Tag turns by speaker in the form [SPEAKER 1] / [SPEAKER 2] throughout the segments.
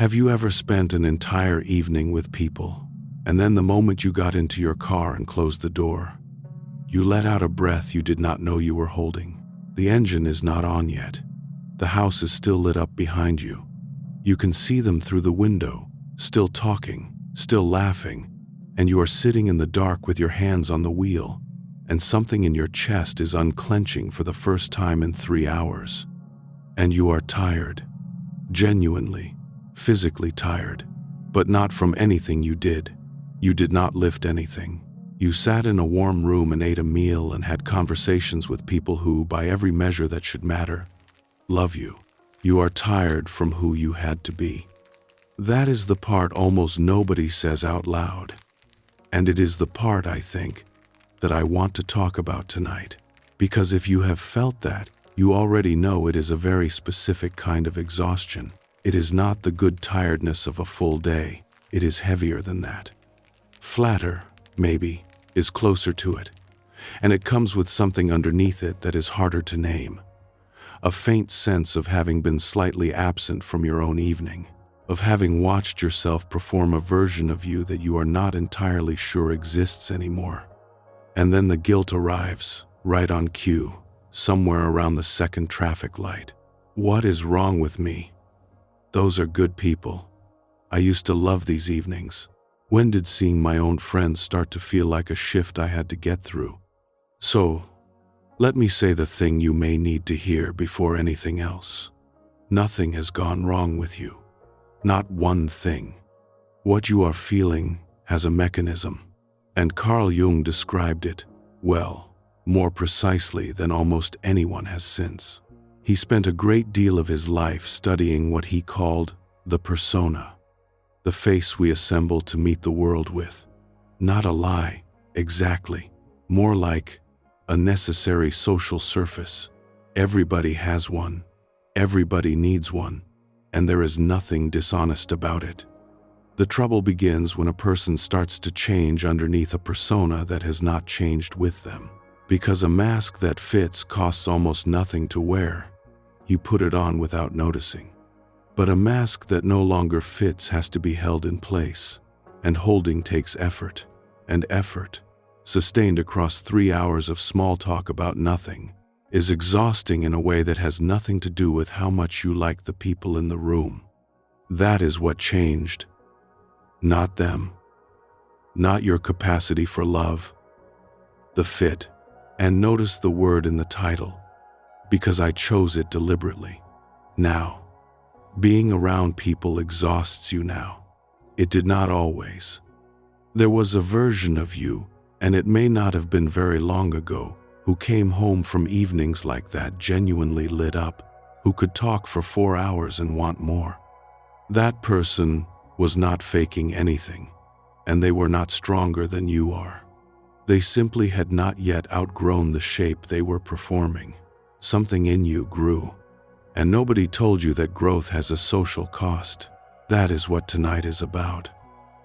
[SPEAKER 1] Have you ever spent an entire evening with people, and then the moment you got into your car and closed the door, you let out a breath you did not know you were holding? The engine is not on yet. The house is still lit up behind you. You can see them through the window, still talking, still laughing, and you are sitting in the dark with your hands on the wheel, and something in your chest is unclenching for the first time in 3 hours. And you are tired, genuinely, physically tired, but not from anything you did. You did not lift anything. You sat in a warm room and ate a meal and had conversations with people who, by every measure that should matter, love you. You are tired from who you had to be. That is the part almost nobody says out loud. And it is the part, I think, that I want to talk about tonight. Because if you have felt that, you already know it is a very specific kind of exhaustion. It is not the good tiredness of a full day. It is heavier than that. Flatter, maybe, is closer to it. And it comes with something underneath it that is harder to name. A faint sense of having been slightly absent from your own evening, of having watched yourself perform a version of you that you are not entirely sure exists anymore. And then the guilt arrives, right on cue, somewhere around the second traffic light. What is wrong with me? Those are good people. I used to love these evenings. When did seeing my own friends start to feel like a shift I had to get through? So, let me say the thing you may need to hear before anything else. Nothing has gone wrong with you. Not one thing. What you are feeling has a mechanism, and Carl Jung described it, well, more precisely than almost anyone has since. He spent a great deal of his life studying what he called the persona, the face we assemble to meet the world with. Not a lie, exactly, more like a necessary social surface. Everybody has one, everybody needs one, and there is nothing dishonest about it. The trouble begins when a person starts to change underneath a persona that has not changed with them. Because a mask that fits costs almost nothing to wear. You put it on without noticing. But a mask that no longer fits has to be held in place, and holding takes effort, and effort, sustained across 3 hours of small talk about nothing, is exhausting in a way that has nothing to do with how much you like the people in the room. That is what changed. Not them. Not your capacity for love. The fit. And notice the word in the title, because I chose it deliberately. Now. Being around people exhausts you now. It did not always. There was a version of you, and it may not have been very long ago, who came home from evenings like that genuinely lit up, who could talk for 4 hours and want more. That person was not faking anything, and they were not stronger than you are. They simply had not yet outgrown the shape they were performing. Something in you grew, and nobody told you that growth has a social cost. That is what tonight is about.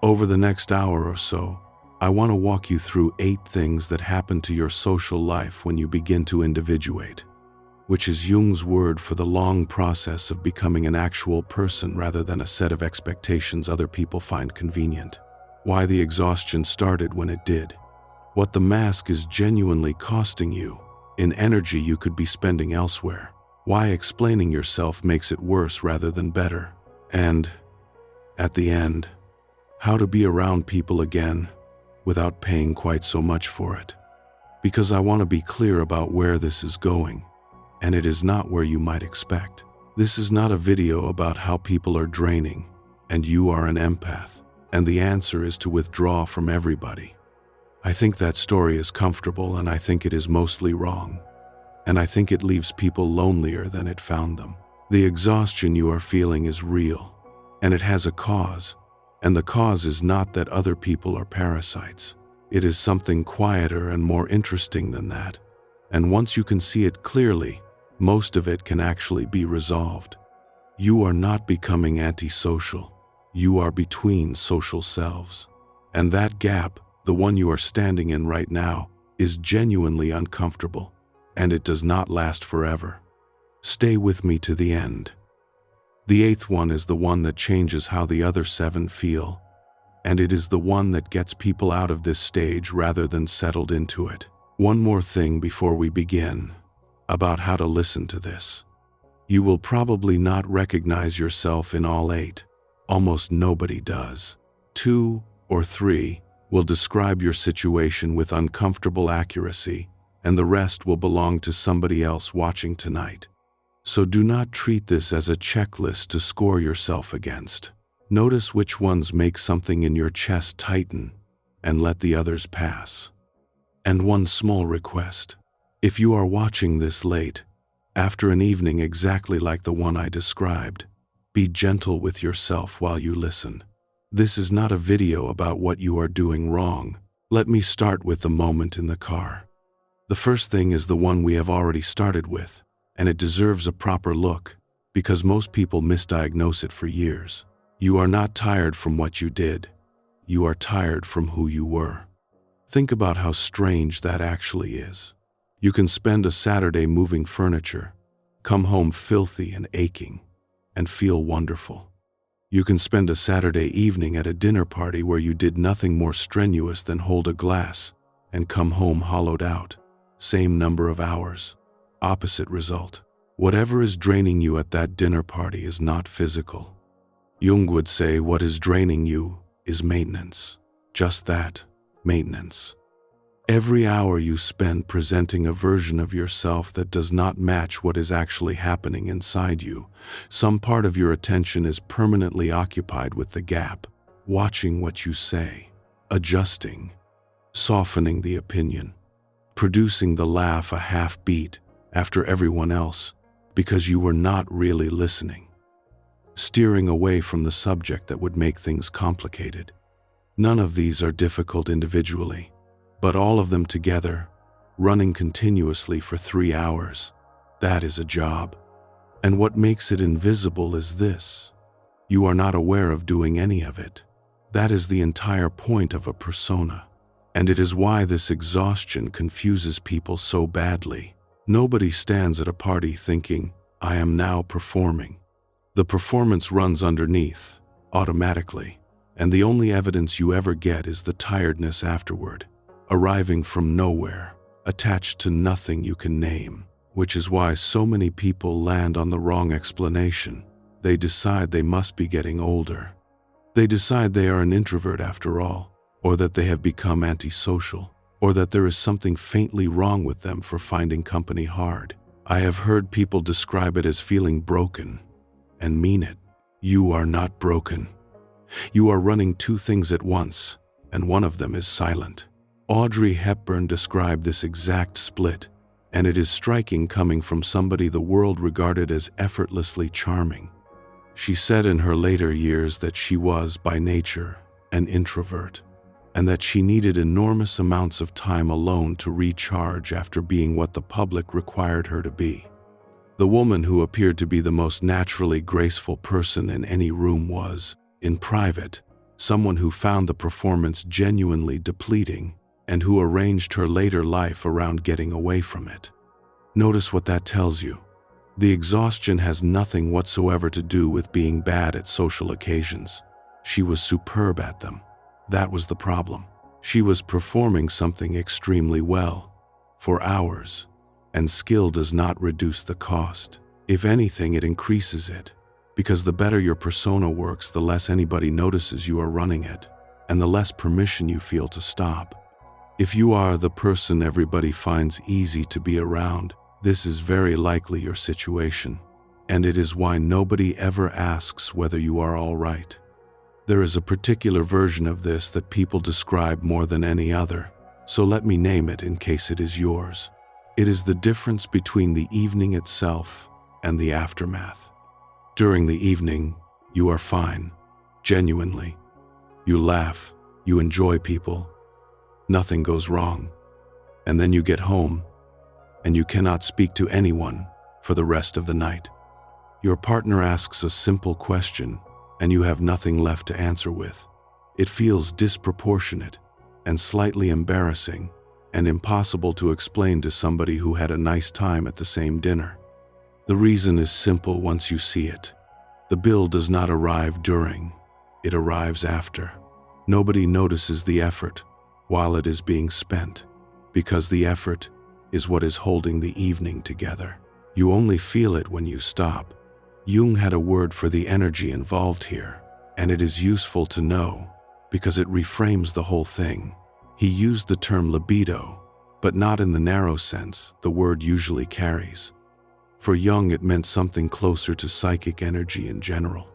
[SPEAKER 1] Over the next hour or so, I want to walk you through 8 things that happen to your social life when you begin to individuate, which is Jung's word for the long process of becoming an actual person rather than a set of expectations other people find convenient. Why the exhaustion started when it did. What the mask is genuinely costing you, in energy you could be spending elsewhere. Why explaining yourself makes it worse rather than better. And, at the end, how to be around people again without paying quite so much for it. Because I want to be clear about where this is going, and it is not where you might expect. This is not a video about how people are draining, and you are an empath, and the answer is to withdraw from everybody. I think that story is comfortable, and I think it is mostly wrong. And I think it leaves people lonelier than it found them. The exhaustion you are feeling is real, and it has a cause. And the cause is not that other people are parasites. It is something quieter and more interesting than that. And once you can see it clearly, most of it can actually be resolved. You are not becoming antisocial. You are between social selves. And that gap, the one you are standing in right now, is genuinely uncomfortable, and it does not last forever. Stay with me to the end. The eighth one is the one that changes how the other seven feel, and it is the one that gets people out of this stage rather than settled into it. One more thing before we begin, about how to listen to this. You will probably not recognize yourself in all eight. Almost nobody does. 2 or 3 will describe your situation with uncomfortable accuracy, and the rest will belong to somebody else watching tonight. So do not treat this as a checklist to score yourself against. Notice which ones make something in your chest tighten, and let the others pass. And one small request. If you are watching this late, after an evening exactly like the one I described, be gentle with yourself while you listen. This is not a video about what you are doing wrong. Let me start with the moment in the car. The first thing is the one we have already started with, and it deserves a proper look, because most people misdiagnose it for years. You are not tired from what you did. You are tired from who you were. Think about how strange that actually is. You can spend a Saturday moving furniture, come home filthy and aching, and feel wonderful. You can spend a Saturday evening at a dinner party where you did nothing more strenuous than hold a glass, and come home hollowed out. Same number of hours, opposite result. Whatever is draining you at that dinner party is not physical. Jung would say what is draining you is maintenance. Just that, maintenance. Every hour you spend presenting a version of yourself that does not match what is actually happening inside you, some part of your attention is permanently occupied with the gap, watching what you say, adjusting, softening the opinion, producing the laugh a half beat after everyone else because you were not really listening, steering away from the subject that would make things complicated. None of these are difficult individually, but all of them together, running continuously for 3 hours, that is a job. And what makes it invisible is this: you are not aware of doing any of it. That is the entire point of a persona. And it is why this exhaustion confuses people so badly. Nobody stands at a party thinking, I am now performing. The performance runs underneath, automatically, and the only evidence you ever get is the tiredness afterward, arriving from nowhere, attached to nothing you can name, which is why so many people land on the wrong explanation. They decide they must be getting older. They decide they are an introvert after all, or that they have become antisocial, or that there is something faintly wrong with them for finding company hard. I have heard people describe it as feeling broken, and mean it. You are not broken. You are running 2 things at once, and one of them is silent. Audrey Hepburn described this exact split, and it is striking coming from somebody the world regarded as effortlessly charming. She said in her later years that she was, by nature, an introvert, and that she needed enormous amounts of time alone to recharge after being what the public required her to be. The woman who appeared to be the most naturally graceful person in any room was, in private, someone who found the performance genuinely depleting and who arranged her later life around getting away from it. Notice what that tells you. The exhaustion has nothing whatsoever to do with being bad at social occasions. She was superb at them. That was the problem. She was performing something extremely well, for hours, and skill does not reduce the cost. If anything, it increases it, because the better your persona works, the less anybody notices you are running it, and the less permission you feel to stop. If you are the person everybody finds easy to be around, this is very likely your situation, and it is why nobody ever asks whether you are all right. There is a particular version of this that people describe more than any other, so let me name it in case it is yours. It is the difference between the evening itself and the aftermath. During the evening, you are fine, genuinely. You laugh, you enjoy people, nothing goes wrong. And then you get home, and you cannot speak to anyone for the rest of the night. Your partner asks a simple question, and you have nothing left to answer with. It feels disproportionate and slightly embarrassing and impossible to explain to somebody who had a nice time at the same dinner. The reason is simple once you see it. The bill does not arrive during, it arrives after. Nobody notices the effort while it is being spent, because the effort is what is holding the evening together. You only feel it when you stop. Jung had a word for the energy involved here, and it is useful to know because it reframes the whole thing. He used the term libido, but not in the narrow sense the word usually carries. For Jung, it meant something closer to psychic energy in general.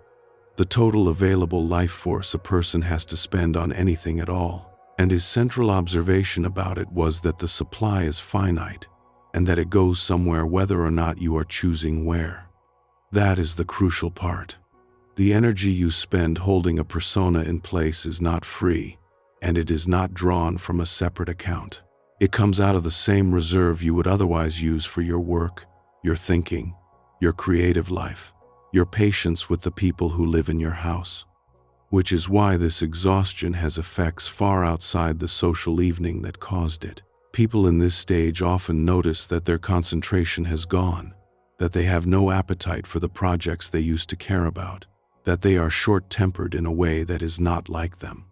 [SPEAKER 1] The total available life force a person has to spend on anything at all. And his central observation about it was that the supply is finite and that it goes somewhere whether or not you are choosing where. That is the crucial part. The energy you spend holding a persona in place is not free, and it is not drawn from a separate account. It comes out of the same reserve you would otherwise use for your work, your thinking, your creative life, your patience with the people who live in your house. Which is why this exhaustion has effects far outside the social evening that caused it. People in this stage often notice that their concentration has gone, that they have no appetite for the projects they used to care about, that they are short-tempered in a way that is not like them.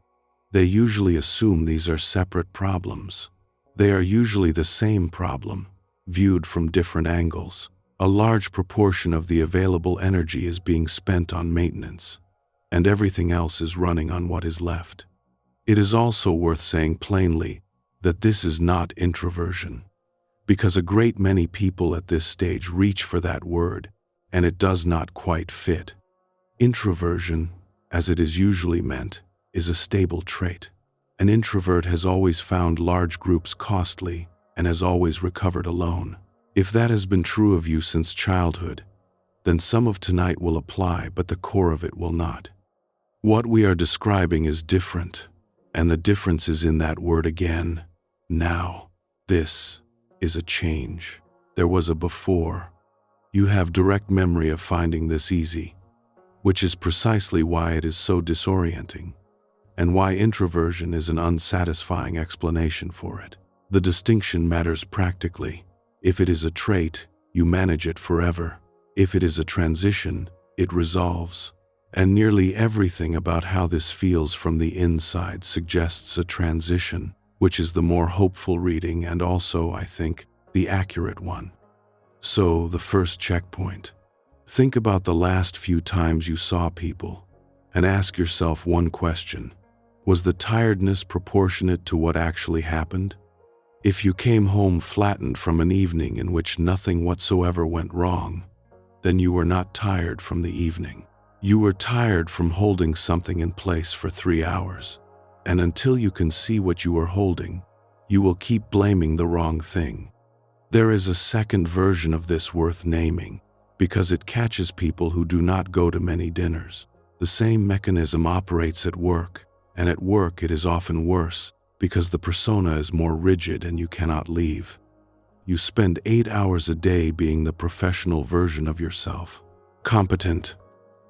[SPEAKER 1] They usually assume these are separate problems. They are usually the same problem, viewed from different angles. A large proportion of the available energy is being spent on maintenance, and everything else is running on what is left. It is also worth saying plainly that this is not introversion, because a great many people at this stage reach for that word, and it does not quite fit. Introversion, as it is usually meant, is a stable trait. An introvert has always found large groups costly and has always recovered alone. If that has been true of you since childhood, then some of tonight will apply, but the core of it will not. What we are describing is different, and the difference is in that word again, now. This is a change. There was a before. You have direct memory of finding this easy, which is precisely why it is so disorienting, and why introversion is an unsatisfying explanation for it. The distinction matters practically. If it is a trait, you manage it forever. If it is a transition, it resolves. And nearly everything about how this feels from the inside suggests a transition, which is the more hopeful reading and also, I think, the accurate one. So, the first checkpoint. Think about the last few times you saw people, and ask yourself one question. Was the tiredness proportionate to what actually happened? If you came home flattened from an evening in which nothing whatsoever went wrong, then you were not tired from the evening. You were tired from holding something in place for 3 hours, and until you can see what you are holding, you will keep blaming the wrong thing. There is a second version of this worth naming, because it catches people who do not go to many dinners. The same mechanism operates at work, and at work it is often worse, because the persona is more rigid and you cannot leave. You spend 8 hours a day being the professional version of yourself. Competent,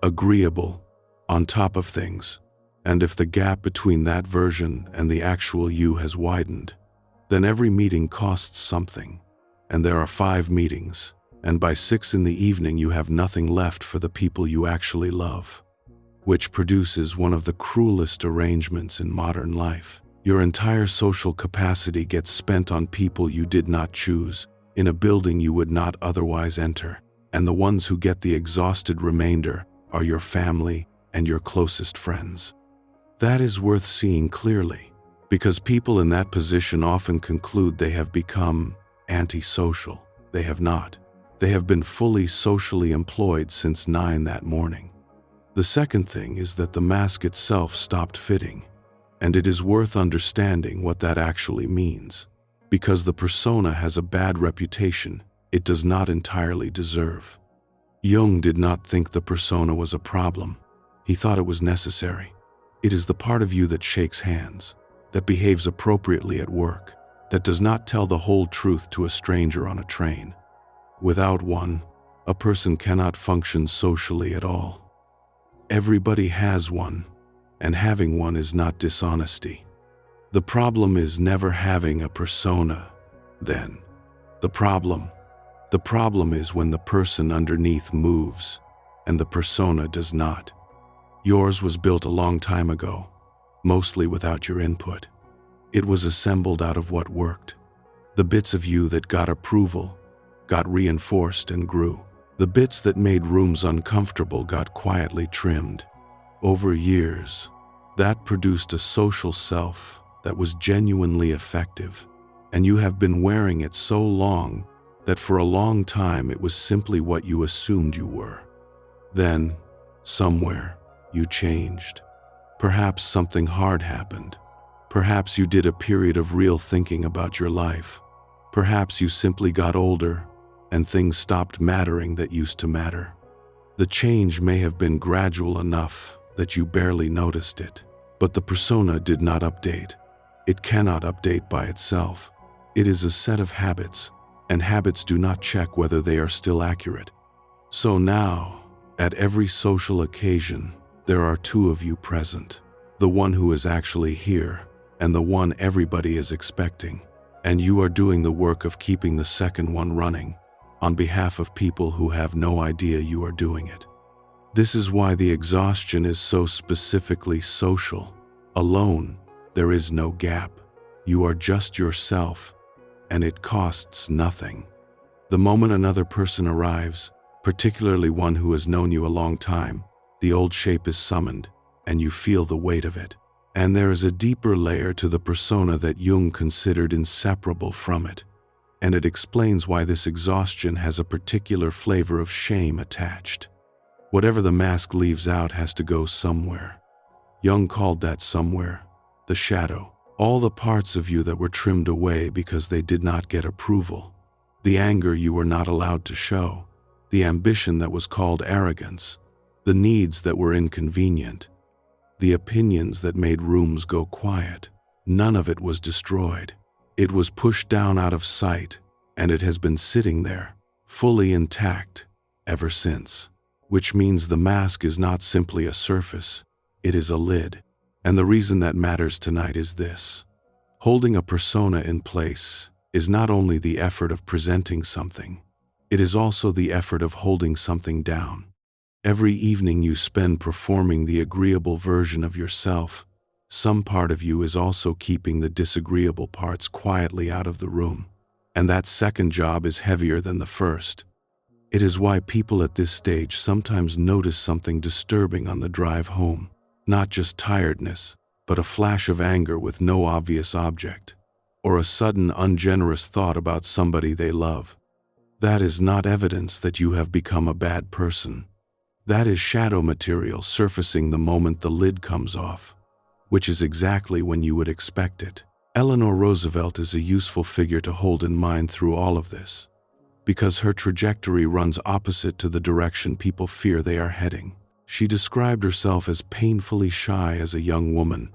[SPEAKER 1] agreeable, on top of things, and if the gap between that version and the actual you has widened, then every meeting costs something, and there are 5 meetings, and by 6 in the evening you have nothing left for the people you actually love, which produces one of the cruelest arrangements in modern life. Your entire social capacity gets spent on people you did not choose, in a building you would not otherwise enter, and the ones who get the exhausted remainder are your family and your closest friends. That is worth seeing clearly, because people in that position often conclude they have become antisocial. They have not. They have been fully socially employed since 9 that morning. The second thing is that the mask itself stopped fitting, and it is worth understanding what that actually means, because the persona has a bad reputation it does not entirely deserve. Jung did not think the persona was a problem. He thought it was necessary. It is the part of you that shakes hands, that behaves appropriately at work, that does not tell the whole truth to a stranger on a train. Without one, a person cannot function socially at all. Everybody has one, and having one is not dishonesty. The problem is never having a persona, then. The problem is when the person underneath moves, and the persona does not. Yours was built a long time ago, mostly without your input. It was assembled out of what worked. The bits of you that got approval, got reinforced and grew. The bits that made rooms uncomfortable got quietly trimmed. Over years, that produced a social self that was genuinely effective, and you have been wearing it so long that for a long time it was simply what you assumed you were. Then, somewhere, you changed. Perhaps something hard happened. Perhaps you did a period of real thinking about your life. Perhaps you simply got older and things stopped mattering that used to matter. The change may have been gradual enough that you barely noticed it, but the persona did not update. It cannot update by itself. It is a set of habits, and habits do not check whether they are still accurate. So now, at every social occasion, there are two of you present. The one who is actually here, and the one everybody is expecting. And you are doing the work of keeping the second one running, on behalf of people who have no idea you are doing it. This is why the exhaustion is so specifically social. Alone, there is no gap. You are just yourself, and it costs nothing. The moment another person arrives, particularly one who has known you a long time, the old shape is summoned, and you feel the weight of it. And there is a deeper layer to the persona that Jung considered inseparable from it, and it explains why this exhaustion has a particular flavor of shame attached. Whatever the mask leaves out has to go somewhere. Jung called that somewhere the shadow. All the parts of you that were trimmed away because they did not get approval, the anger you were not allowed to show, the ambition that was called arrogance, the needs that were inconvenient, the opinions that made rooms go quiet. None of it was destroyed. It was pushed down out of sight, and it has been sitting there, fully intact, ever since. Which means the mask is not simply a surface, it is a lid. And the reason that matters tonight is this. Holding a persona in place is not only the effort of presenting something, it is also the effort of holding something down. Every evening you spend performing the agreeable version of yourself, some part of you is also keeping the disagreeable parts quietly out of the room. And that second job is heavier than the first. It is why people at this stage sometimes notice something disturbing on the drive home. Not just tiredness, but a flash of anger with no obvious object, or a sudden ungenerous thought about somebody they love. That is not evidence that you have become a bad person. That is shadow material surfacing the moment the lid comes off, which is exactly when you would expect it. Eleanor Roosevelt is a useful figure to hold in mind through all of this, because her trajectory runs opposite to the direction people fear they are heading. She described herself as painfully shy as a young woman,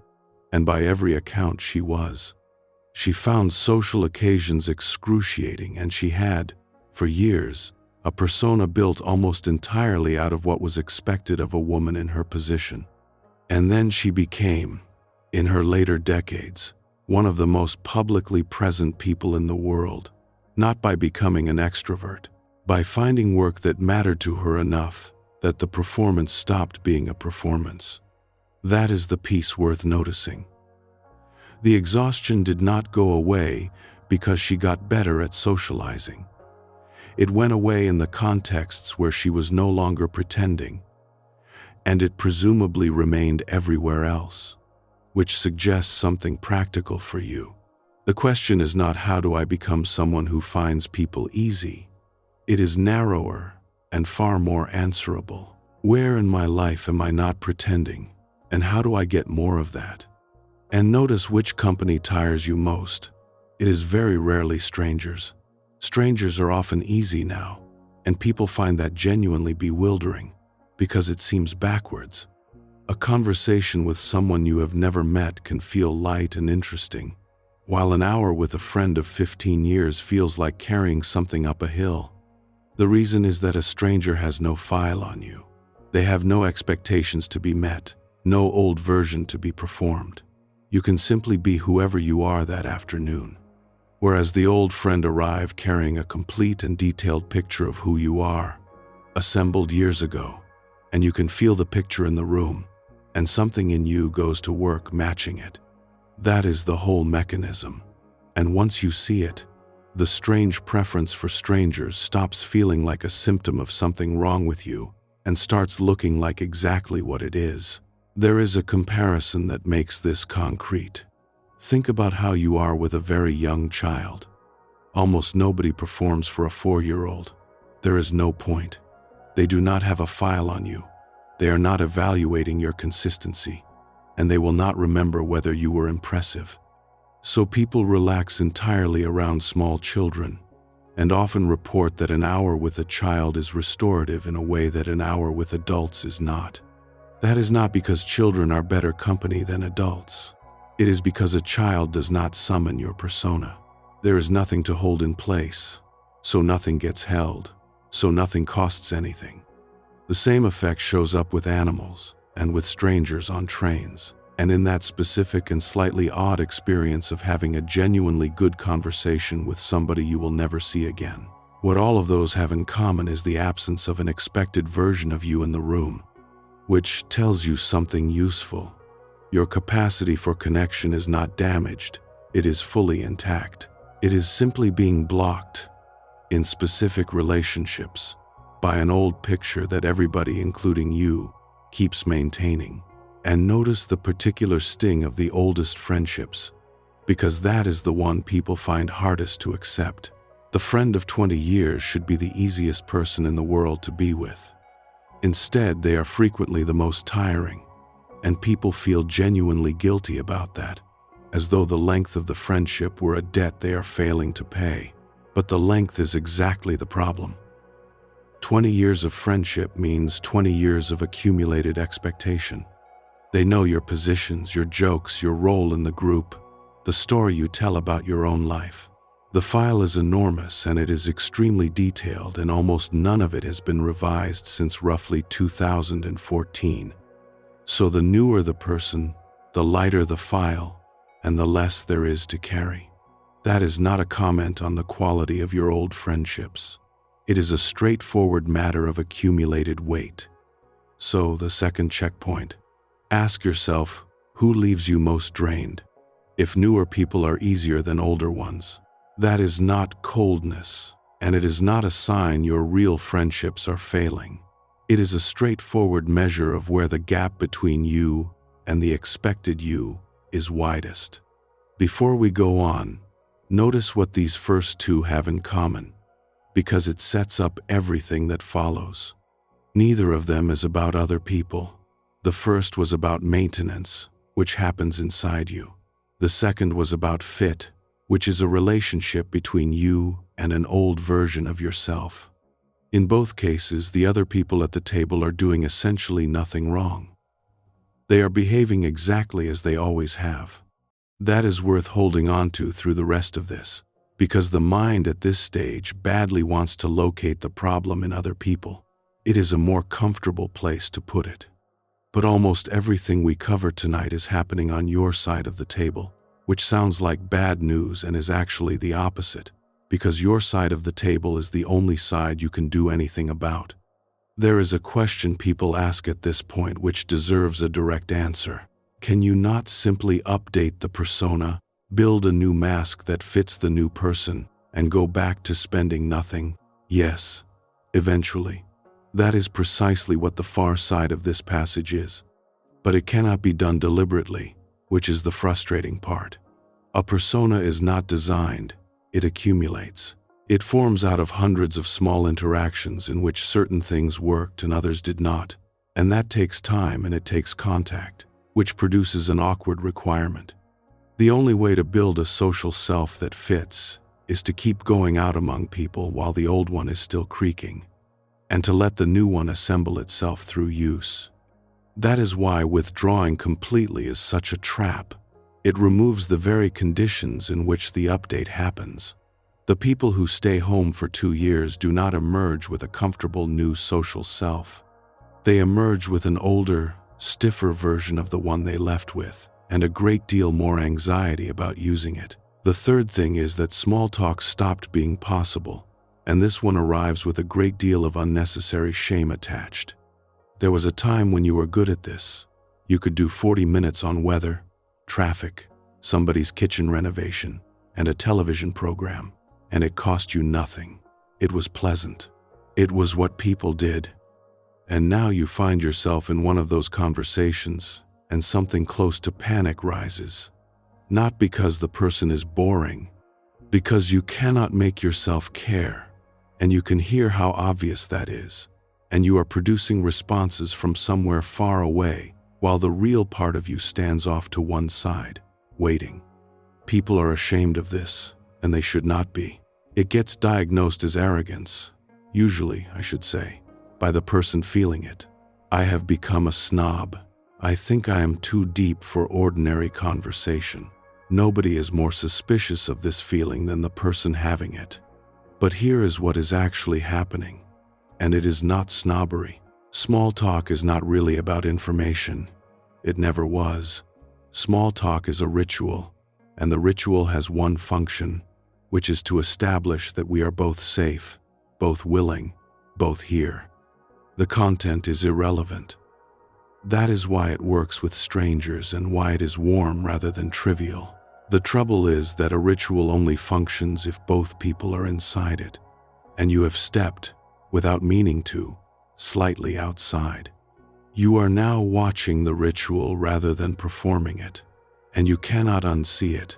[SPEAKER 1] and by every account she was. She found social occasions excruciating, and she had, for years, a persona built almost entirely out of what was expected of a woman in her position. And then she became, in her later decades, one of the most publicly present people in the world, not by becoming an extrovert, by finding work that mattered to her enough that the performance stopped being a performance. That is the piece worth noticing. The exhaustion did not go away because she got better at socializing. It went away in the contexts where she was no longer pretending, and it presumably remained everywhere else, which suggests something practical for you. The question is not how do I become someone who finds people easy. It is narrower and far more answerable. Where in my life am I not pretending, and how do I get more of that? And notice which company tires you most. It is very rarely strangers. Strangers are often easy now, and people find that genuinely bewildering, because it seems backwards. A conversation with someone you have never met can feel light and interesting, while an hour with a friend of 15 years feels like carrying something up a hill. The reason is that a stranger has no file on you. They have no expectations to be met, no old version to be performed. You can simply be whoever you are that afternoon. Whereas the old friend arrived carrying a complete and detailed picture of who you are, assembled years ago. and you can feel the picture in the room, and something in you goes to work matching it. That is the whole mechanism. And once you see it, the strange preference for strangers stops feeling like a symptom of something wrong with you and starts looking like exactly what it is. There is a comparison that makes this concrete. Think about how you are with a very young child. Almost nobody performs for a 4-year-old. There is no point. They do not have a file on you. They are not evaluating your consistency, and they will not remember whether you were impressive. So people relax entirely around small children, and often report that an hour with a child is restorative in a way that an hour with adults is not. That is not because children are better company than adults. It is because a child does not summon your persona. There is nothing to hold in place, so nothing gets held, so nothing costs anything. The same effect shows up with animals and with strangers on trains, and in that specific and slightly odd experience of having a genuinely good conversation with somebody you will never see again. What all of those have in common is the absence of an expected version of you in the room, which tells you something useful. Your capacity for connection is not damaged, it is fully intact. It is simply being blocked, in specific relationships, by an old picture that everybody, including you, keeps maintaining. And notice the particular sting of the oldest friendships, because that is the one people find hardest to accept. The friend of 20 years should be the easiest person in the world to be with. Instead, they are frequently the most tiring, and people feel genuinely guilty about that, as though the length of the friendship were a debt they are failing to pay. But the length is exactly the problem. 20 years of friendship means 20 years of accumulated expectation. They know your positions, your jokes, your role in the group, the story you tell about your own life. The file is enormous and it is extremely detailed, and almost none of it has been revised since roughly 2014. So the newer the person, the lighter the file, and the less there is to carry. That is not a comment on the quality of your old friendships. It is a straightforward matter of accumulated weight. So, the second checkpoint. Ask yourself, who leaves you most drained? If newer people are easier than older ones, that is not coldness, and it is not a sign your real friendships are failing. It is a straightforward measure of where the gap between you and the expected you is widest. Before we go on, notice what these first two have in common, because it sets up everything that follows. Neither of them is about other people. The first was about maintenance, which happens inside you. The second was about fit, which is a relationship between you and an old version of yourself. In both cases, the other people at the table are doing essentially nothing wrong. They are behaving exactly as they always have. That is worth holding on to through the rest of this, because the mind at this stage badly wants to locate the problem in other people. It is a more comfortable place to put it. But almost everything we cover tonight is happening on your side of the table, which sounds like bad news and is actually the opposite, because your side of the table is the only side you can do anything about. There is a question people ask at this point which deserves a direct answer. Can you not simply update the persona, build a new mask that fits the new person, and go back to spending nothing? Yes, eventually. That is precisely what the far side of this passage is. But it cannot be done deliberately, which is the frustrating part. A persona is not designed, it accumulates. It forms out of hundreds of small interactions in which certain things worked and others did not, and that takes time and it takes contact, which produces an awkward requirement. The only way to build a social self that fits is to keep going out among people while the old one is still creaking, and to let the new one assemble itself through use. That is why withdrawing completely is such a trap. It removes the very conditions in which the update happens. The people who stay home for 2 years do not emerge with a comfortable new social self. They emerge with an older, stiffer version of the one they left with, and a great deal more anxiety about using it. The third thing is that small talk stopped being possible, and this one arrives with a great deal of unnecessary shame attached. There was a time when you were good at this. You could do 40 minutes on weather, traffic, somebody's kitchen renovation, and a television program, and it cost you nothing. It was pleasant. It was what people did. And now you find yourself in one of those conversations, and something close to panic rises. Not because the person is boring, because you cannot make yourself care, and you can hear how obvious that is, and you are producing responses from somewhere far away, while the real part of you stands off to one side, waiting. People are ashamed of this, and they should not be. It gets diagnosed as arrogance, usually, I should say, by the person feeling it. I have become a snob. I think I am too deep for ordinary conversation. Nobody is more suspicious of this feeling than the person having it. But here is what is actually happening, and it is not snobbery. Small talk is not really about information. It never was. Small talk is a ritual, and the ritual has one function, which is to establish that we are both safe, both willing, both here. The content is irrelevant. That is why it works with strangers and why it is warm rather than trivial. The trouble is that a ritual only functions if both people are inside it, and you have stepped, without meaning to, slightly outside. You are now watching the ritual rather than performing it, and you cannot unsee it.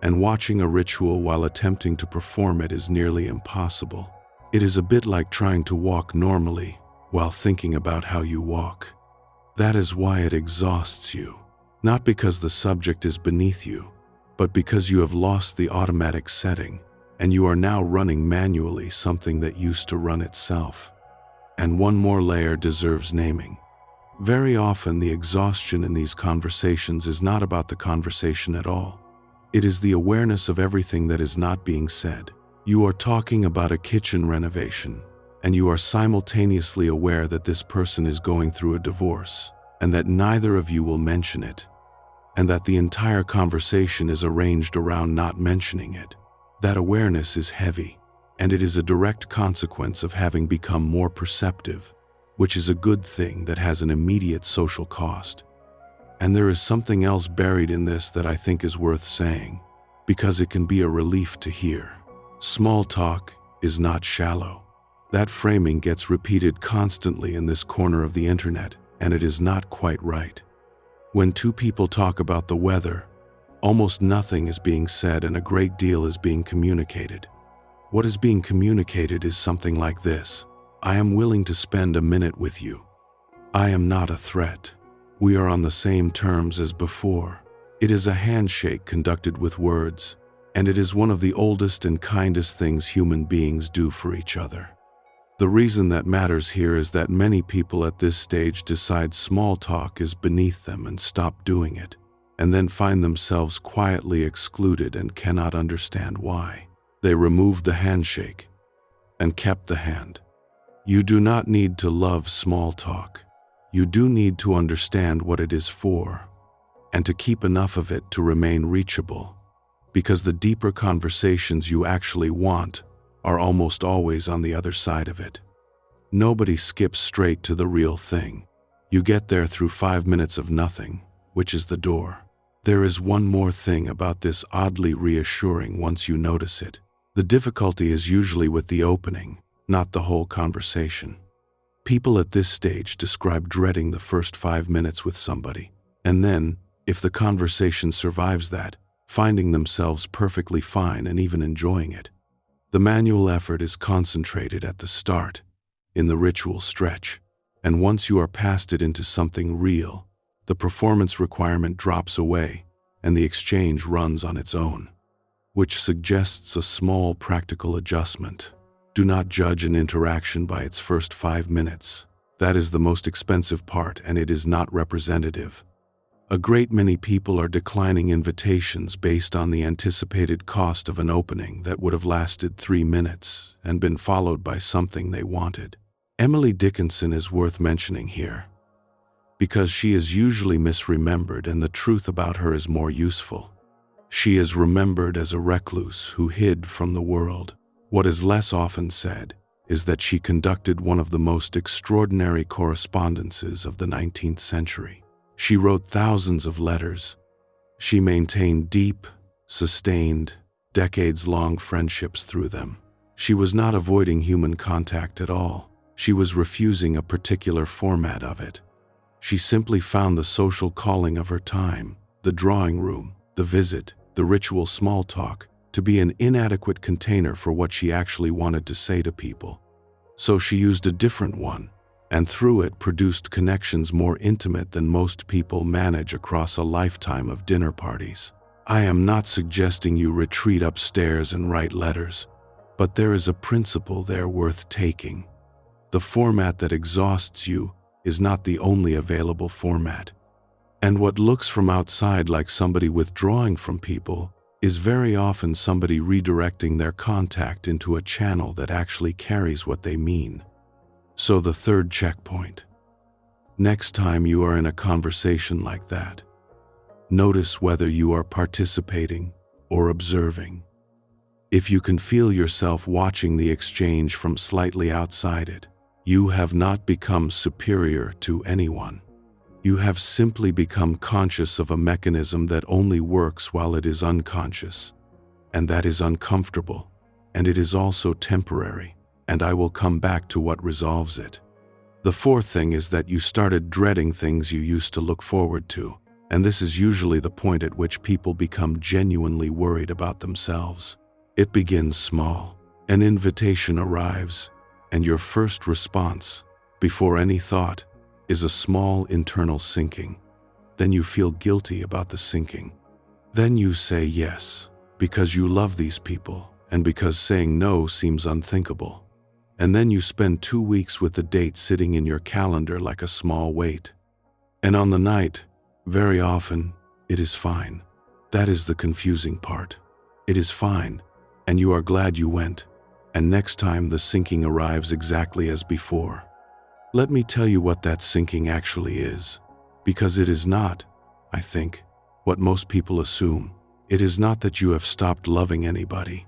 [SPEAKER 1] And watching a ritual while attempting to perform it is nearly impossible. It is a bit like trying to walk normally while thinking about how you walk. That is why it exhausts you, not because the subject is beneath you, but because you have lost the automatic setting, and you are now running manually something that used to run itself. And one more layer deserves naming. Very often the exhaustion in these conversations is not about the conversation at all. It is the awareness of everything that is not being said. You are talking about a kitchen renovation, and you are simultaneously aware that this person is going through a divorce, and that neither of you will mention it, and that the entire conversation is arranged around not mentioning it. That awareness is heavy, and it is a direct consequence of having become more perceptive, which is a good thing that has an immediate social cost. And there is something else buried in this that I think is worth saying, because it can be a relief to hear. Small talk is not shallow. That framing gets repeated constantly in this corner of the internet, and it is not quite right. When two people talk about the weather, almost nothing is being said and a great deal is being communicated. What is being communicated is something like this: I am willing to spend a minute with you. I am not a threat. We are on the same terms as before. It is a handshake conducted with words, and it is one of the oldest and kindest things human beings do for each other. The reason that matters here is that many people at this stage decide small talk is beneath them and stop doing it, and then find themselves quietly excluded and cannot understand why. They removed the handshake and kept the hand. You do not need to love small talk. You do need to understand what it is for, and to keep enough of it to remain reachable, because the deeper conversations you actually want are almost always on the other side of it. Nobody skips straight to the real thing. You get there through 5 minutes of nothing, which is the door. There is one more thing about this oddly reassuring once you notice it. The difficulty is usually with the opening, not the whole conversation. People at this stage describe dreading the first 5 minutes with somebody, and then, if the conversation survives that, finding themselves perfectly fine and even enjoying it. The manual effort is concentrated at the start, in the ritual stretch, and once you are past it into something real, the performance requirement drops away and the exchange runs on its own, which suggests a small practical adjustment. Do not judge an interaction by its first 5 minutes. That is the most expensive part, and it is not representative. A great many people are declining invitations based on the anticipated cost of an opening that would have lasted 3 minutes and been followed by something they wanted. Emily Dickinson is worth mentioning here, because she is usually misremembered and the truth about her is more useful. She is remembered as a recluse who hid from the world. What is less often said is that she conducted one of the most extraordinary correspondences of the 19th century. She wrote thousands of letters. She maintained deep, sustained, decades-long friendships through them. She was not avoiding human contact at all. She was refusing a particular format of it. She simply found the social calling of her time, the drawing room, the visit, the ritual small talk, to be an inadequate container for what she actually wanted to say to people. So she used a different one, and through it produced connections more intimate than most people manage across a lifetime of dinner parties. I am not suggesting you retreat upstairs and write letters, but there is a principle there worth taking. The format that exhausts you is not the only available format. And what looks from outside like somebody withdrawing from people is very often somebody redirecting their contact into a channel that actually carries what they mean. So the third checkpoint. Next time you are in a conversation like that, notice whether you are participating or observing. If you can feel yourself watching the exchange from slightly outside it, you have not become superior to anyone. You have simply become conscious of a mechanism that only works while it is unconscious. And that is uncomfortable, and it is also temporary, and I will come back to what resolves it. The fourth thing is that you started dreading things you used to look forward to, and this is usually the point at which people become genuinely worried about themselves. It begins small. An invitation arrives, and your first response, before any thought, is a small internal sinking. Then you feel guilty about the sinking. Then you say yes, because you love these people, and because saying no seems unthinkable. And then you spend 2 weeks with the date sitting in your calendar like a small weight. And on the night, very often, it is fine. That is the confusing part. It is fine, and you are glad you went, and next time the sinking arrives exactly as before. Let me tell you what that sinking actually is, because it is not, I think, what most people assume. It is not that you have stopped loving anybody.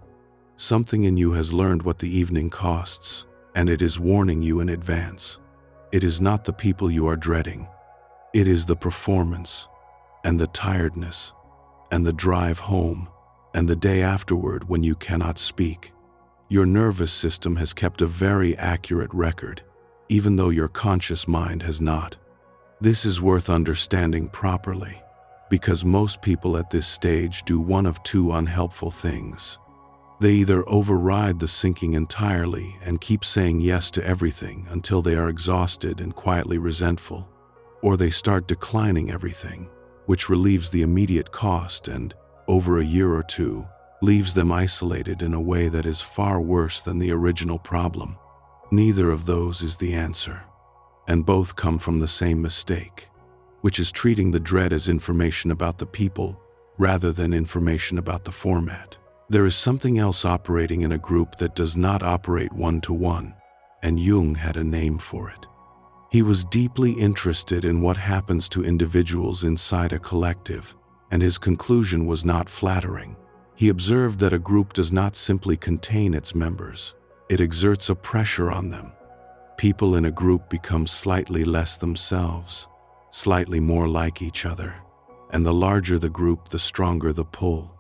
[SPEAKER 1] Something in you has learned what the evening costs, and it is warning you in advance. It is not the people you are dreading. It is the performance, and the tiredness, and the drive home, and the day afterward when you cannot speak. Your nervous system has kept a very accurate record, even though your conscious mind has not. This is worth understanding properly, because most people at this stage do one of two unhelpful things. They either override the sinking entirely and keep saying yes to everything until they are exhausted and quietly resentful, or they start declining everything, which relieves the immediate cost and, over a year or two, leaves them isolated in a way that is far worse than the original problem. Neither of those is the answer, and both come from the same mistake, which is treating the dread as information about the people rather than information about the format. There is something else operating in a group that does not operate one-to-one, and Jung had a name for it. He was deeply interested in what happens to individuals inside a collective, and his conclusion was not flattering. He observed that a group does not simply contain its members. It exerts a pressure on them. People in a group become slightly less themselves, slightly more like each other, and the larger the group, the stronger the pull.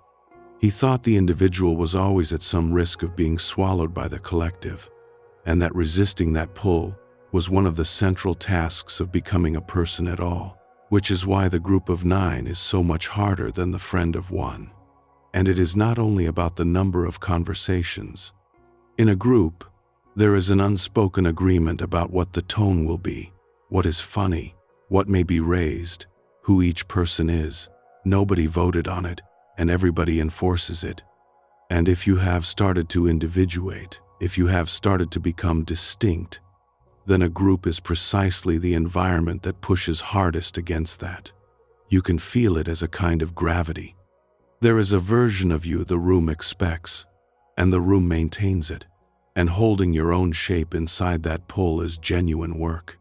[SPEAKER 1] He thought the individual was always at some risk of being swallowed by the collective, and that resisting that pull was one of the central tasks of becoming a person at all, which is why the group of 9 is so much harder than the friend of 1. And it is not only about the number of conversations. In a group, there is an unspoken agreement about what the tone will be, what is funny, what may be raised, who each person is. Nobody voted on it, and everybody enforces it. And if you have started to individuate, if you have started to become distinct, then a group is precisely the environment that pushes hardest against that. You can feel it as a kind of gravity. There is a version of you the room expects, and the room maintains it, and holding your own shape inside that pull is genuine work.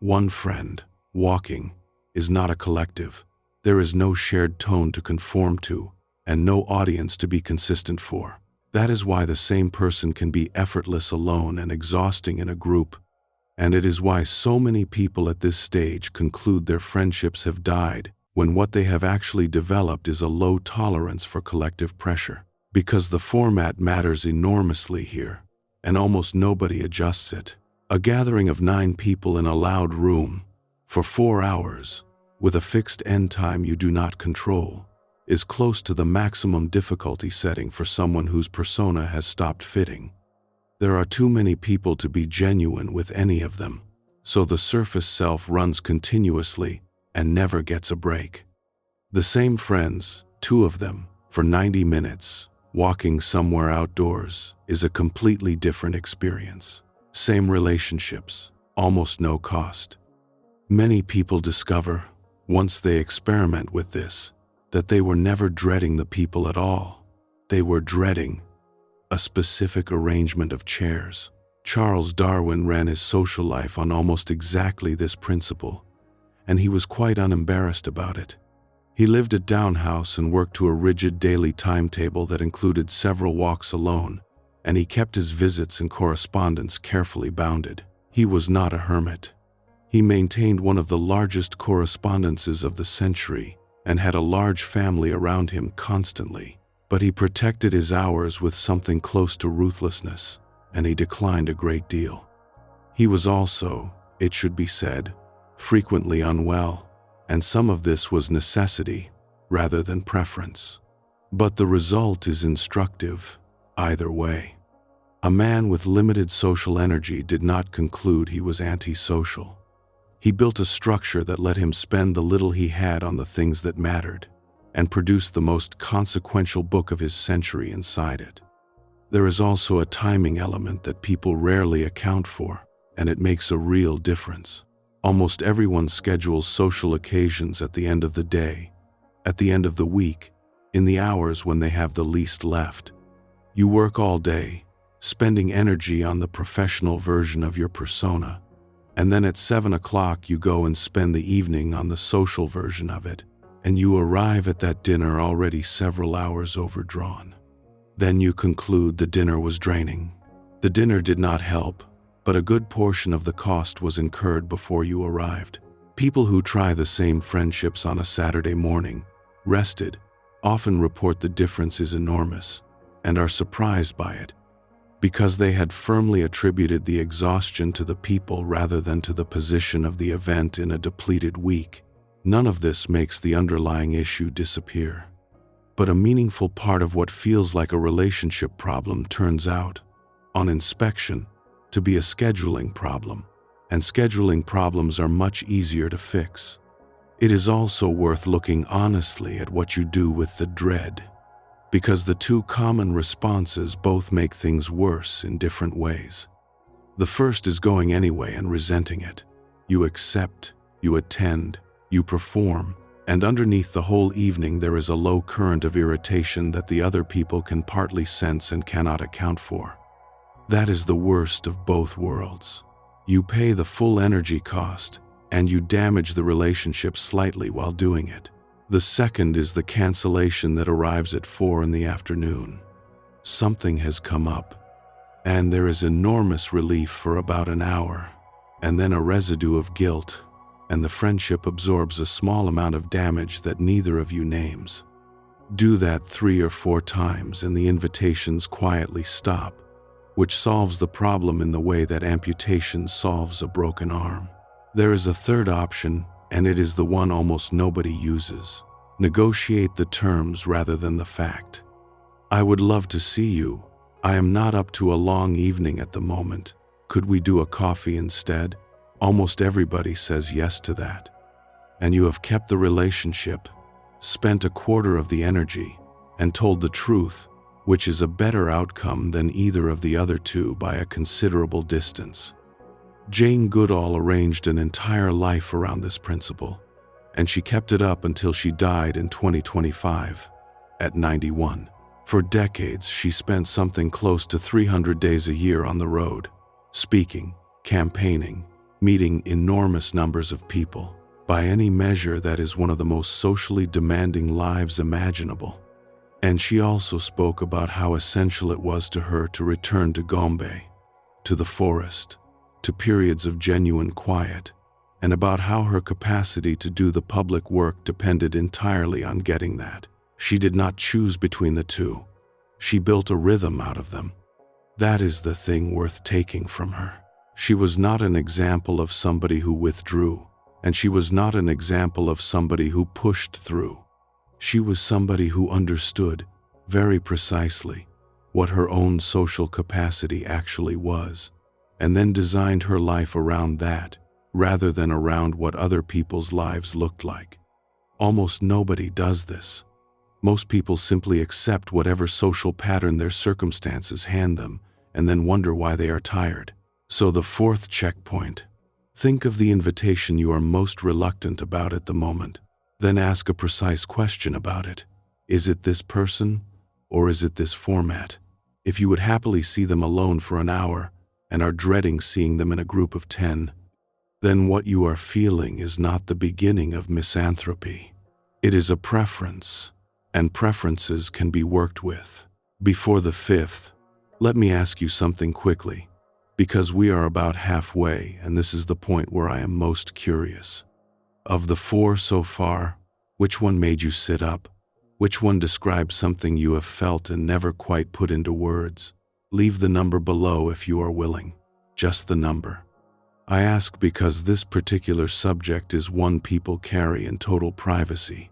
[SPEAKER 1] One friend, walking, is not a collective. There is no shared tone to conform to, and no audience to be consistent for. That is why the same person can be effortless alone and exhausting in a group, and it is why so many people at this stage conclude their friendships have died when what they have actually developed is a low tolerance for collective pressure. Because the format matters enormously here, and almost nobody adjusts it. A gathering of 9 people in a loud room for 4 hours, with a fixed end time you do not control, is close to the maximum difficulty setting for someone whose persona has stopped fitting. There are too many people to be genuine with any of them, so the surface self runs continuously and never gets a break. The same friends, 2 of them, for 90 minutes, walking somewhere outdoors, is a completely different experience. Same relationships, almost no cost. Many people discover, once they experiment with this, that they were never dreading the people at all. They were dreading a specific arrangement of chairs. Charles Darwin ran his social life on almost exactly this principle, and he was quite unembarrassed about it. He lived at Down House and worked to a rigid daily timetable that included several walks alone, and he kept his visits and correspondence carefully bounded. He was not a hermit. He maintained one of the largest correspondences of the century and had a large family around him constantly, but he protected his hours with something close to ruthlessness, and he declined a great deal. He was also, it should be said, frequently unwell, and some of this was necessity rather than preference. But the result is instructive either way. A man with limited social energy did not conclude he was antisocial. He built a structure that let him spend the little he had on the things that mattered, and produced the most consequential book of his century inside it. There is also a timing element that people rarely account for, and it makes a real difference. Almost everyone schedules social occasions at the end of the day, at the end of the week, in the hours when they have the least left. You work all day, spending energy on the professional version of your persona, and then at 7 o'clock you go and spend the evening on the social version of it, and you arrive at that dinner already several hours overdrawn. Then you conclude the dinner was draining. The dinner did not help, but a good portion of the cost was incurred before you arrived. People who try the same friendships on a Saturday morning, rested, often report the difference is enormous, and are surprised by it, because they had firmly attributed the exhaustion to the people rather than to the position of the event in a depleted week. None of this makes the underlying issue disappear. But a meaningful part of what feels like a relationship problem turns out, on inspection, to be a scheduling problem, and scheduling problems are much easier to fix. It is also worth looking honestly at what you do with the dread, because the two common responses both make things worse in different ways. The first is going anyway and resenting it. You accept, you attend, you perform, and underneath the whole evening there is a low current of irritation that the other people can partly sense and cannot account for. That is the worst of both worlds. You pay the full energy cost, and you damage the relationship slightly while doing it. The second is the cancellation that arrives at 4 in the afternoon. Something has come up, and there is enormous relief for about an hour, and then a residue of guilt, and the friendship absorbs a small amount of damage that neither of you names. Do that 3 or 4 times and the invitations quietly stop, which solves the problem in the way that amputation solves a broken arm. There is a third option, and it is the one almost nobody uses. Negotiate the terms rather than the fact. I would love to see you. I am not up to a long evening at the moment. Could we do a coffee instead? Almost everybody says yes to that. And you have kept the relationship, spent a quarter of the energy, and told the truth, which is a better outcome than either of the other two by a considerable distance. Jane Goodall arranged an entire life around this principle, and she kept it up until she died in 2025, at 91. For decades, she spent something close to 300 days a year on the road, speaking, campaigning, meeting enormous numbers of people. By any measure, that is one of the most socially demanding lives imaginable. And she also spoke about how essential it was to her to return to Gombe, to the forest, to periods of genuine quiet, and about how her capacity to do the public work depended entirely on getting that. She did not choose between the two. She built a rhythm out of them. That is the thing worth taking from her. She was not an example of somebody who withdrew, and she was not an example of somebody who pushed through. She was somebody who understood, very precisely, what her own social capacity actually was, and then designed her life around that, rather than around what other people's lives looked like. Almost nobody does this. Most people simply accept whatever social pattern their circumstances hand them, and then wonder why they are tired. So the fourth checkpoint. Think of the invitation you are most reluctant about at the moment. Then ask a precise question about it. Is it this person, or is it this format? If you would happily see them alone for an hour, and are dreading seeing them in a group of 10, then what you are feeling is not the beginning of misanthropy. It is a preference, and preferences can be worked with. Before the fifth, let me ask you something quickly, because we are about halfway, and this is the point where I am most curious. Of the 4 so far, which one made you sit up? Which one describes something you have felt and never quite put into words? Leave the number below if you are willing. Just the number. I ask because this particular subject is one people carry in total privacy.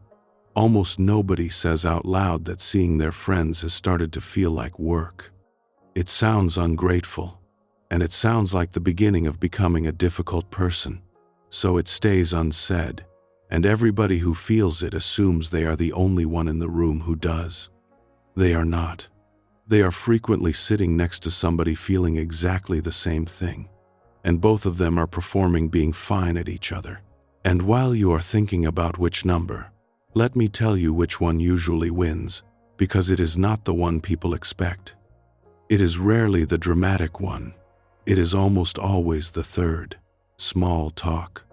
[SPEAKER 1] Almost nobody says out loud that seeing their friends has started to feel like work. It sounds ungrateful, and it sounds like the beginning of becoming a difficult person. So it stays unsaid, and everybody who feels it assumes they are the only one in the room who does. They are not. They are frequently sitting next to somebody feeling exactly the same thing, and both of them are performing being fine at each other. And while you are thinking about which number, let me tell you which one usually wins, because it is not the one people expect. It is rarely the dramatic one. It is almost always the third, small talk.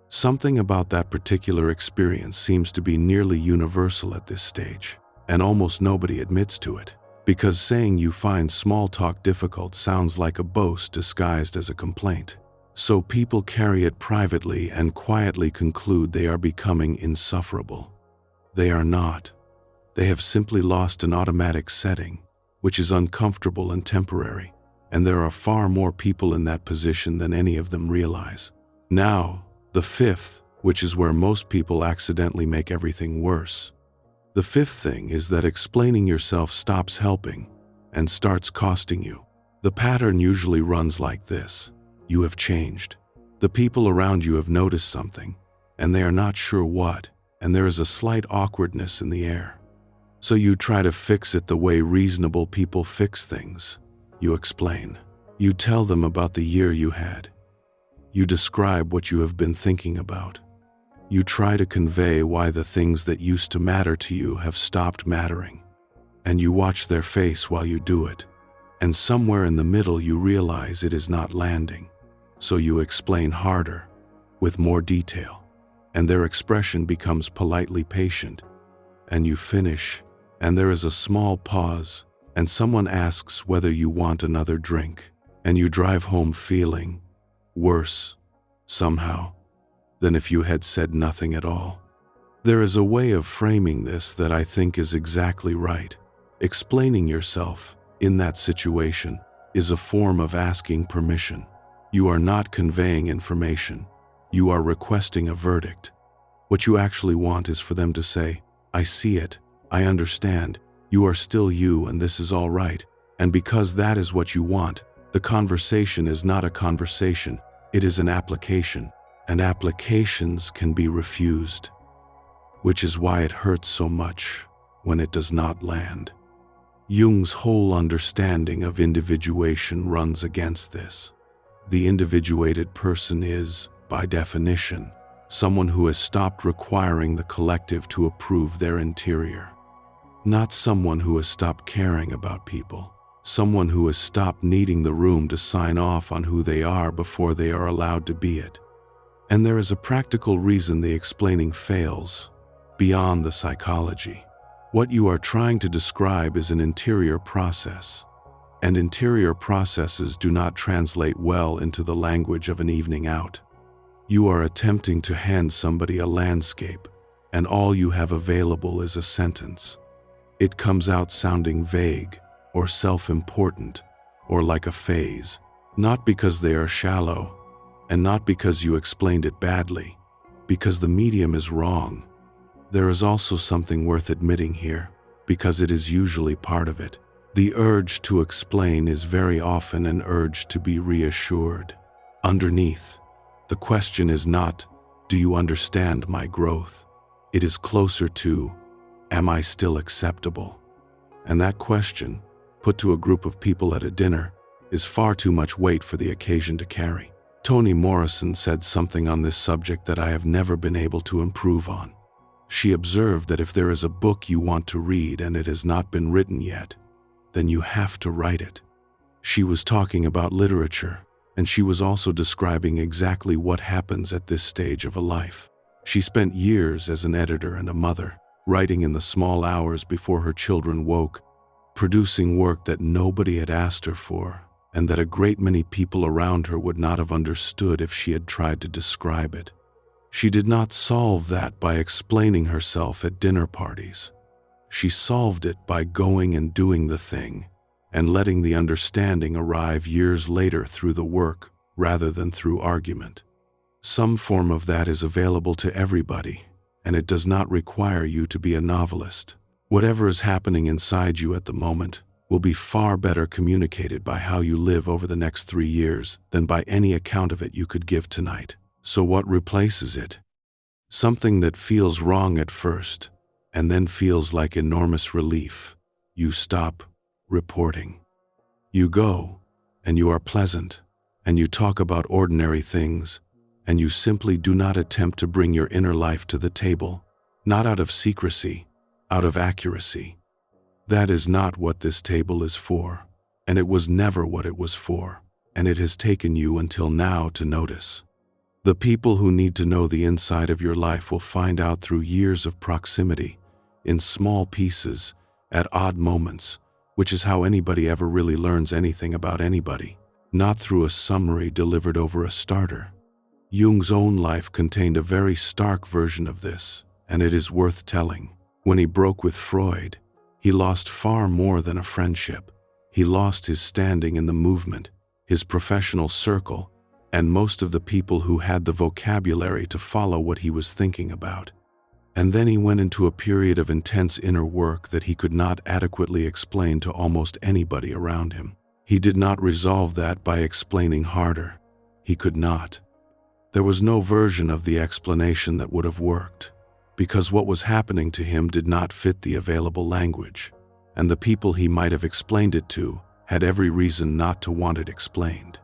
[SPEAKER 1] Something about that particular experience seems to be nearly universal at this stage, and almost nobody admits to it, because saying you find small talk difficult sounds like a boast disguised as a complaint. So people carry it privately and quietly conclude they are becoming insufferable. They are not. They have simply lost an automatic setting, which is uncomfortable and temporary, and there are far more people in that position than any of them realize. Now, the fifth, which is where most people accidentally make everything worse. The fifth thing is that explaining yourself stops helping and starts costing you. The pattern usually runs like this. You have changed. The people around you have noticed something, and they are not sure what, and there is a slight awkwardness in the air. So you try to fix it the way reasonable people fix things. You explain. You tell them about the year you had. You describe what you have been thinking about. You try to convey why the things that used to matter to you have stopped mattering. And you watch their face while you do it. And somewhere in the middle you realize it is not landing. So you explain harder, with more detail. And their expression becomes politely patient. And you finish, and there is a small pause, and someone asks whether you want another drink. And you drive home feeling worse, somehow, than if you had said nothing at all. There is a way of framing this that I think is exactly right. Explaining yourself in that situation is a form of asking permission. You are not conveying information. You are requesting a verdict. What you actually want is for them to say, I see it, I understand, you are still you and this is all right. And because that is what you want, the conversation is not a conversation, it is an application. And applications can be refused, which is why it hurts so much when it does not land. Jung's whole understanding of individuation runs against this. The individuated person is, by definition, someone who has stopped requiring the collective to approve their interior. Not someone who has stopped caring about people. Someone who has stopped needing the room to sign off on who they are before they are allowed to be it. And there is a practical reason the explaining fails, beyond the psychology. What you are trying to describe is an interior process, and interior processes do not translate well into the language of an evening out. You are attempting to hand somebody a landscape, and all you have available is a sentence. It comes out sounding vague, or self-important, or like a phase, not because they are shallow, and not because you explained it badly, because the medium is wrong. There is also something worth admitting here, because it is usually part of it. The urge to explain is very often an urge to be reassured. Underneath, the question is not, do you understand my growth? It is closer to, am I still acceptable? And that question, put to a group of people at a dinner, is far too much weight for the occasion to carry. Toni Morrison said something on this subject that I have never been able to improve on. She observed that if there is a book you want to read and it has not been written yet, then you have to write it. She was talking about literature, and she was also describing exactly what happens at this stage of a life. She spent years as an editor and a mother, writing in the small hours before her children woke, producing work that nobody had asked her for, and that a great many people around her would not have understood if she had tried to describe it. She did not solve that by explaining herself at dinner parties. She solved it by going and doing the thing, and letting the understanding arrive years later through the work rather than through argument. Some form of that is available to everybody, and it does not require you to be a novelist. Whatever is happening inside you at the moment will be far better communicated by how you live over the next 3 years than by any account of it you could give tonight. So what replaces it? Something that feels wrong at first, and then feels like enormous relief. You stop reporting. You go, and you are pleasant, and you talk about ordinary things, and you simply do not attempt to bring your inner life to the table, not out of secrecy, out of accuracy. That is not what this table is for, and it was never what it was for, and it has taken you until now to notice. The people who need to know the inside of your life will find out through years of proximity, in small pieces, at odd moments, which is how anybody ever really learns anything about anybody, not through a summary delivered over a starter. Jung's own life contained a very stark version of this, and it is worth telling. When he broke with Freud, he lost far more than a friendship. He lost his standing in the movement, his professional circle, and most of the people who had the vocabulary to follow what he was thinking about. And then he went into a period of intense inner work that he could not adequately explain to almost anybody around him. He did not resolve that by explaining harder. He could not. There was no version of the explanation that would have worked, because what was happening to him did not fit the available language, and the people he might have explained it to had every reason not to want it explained.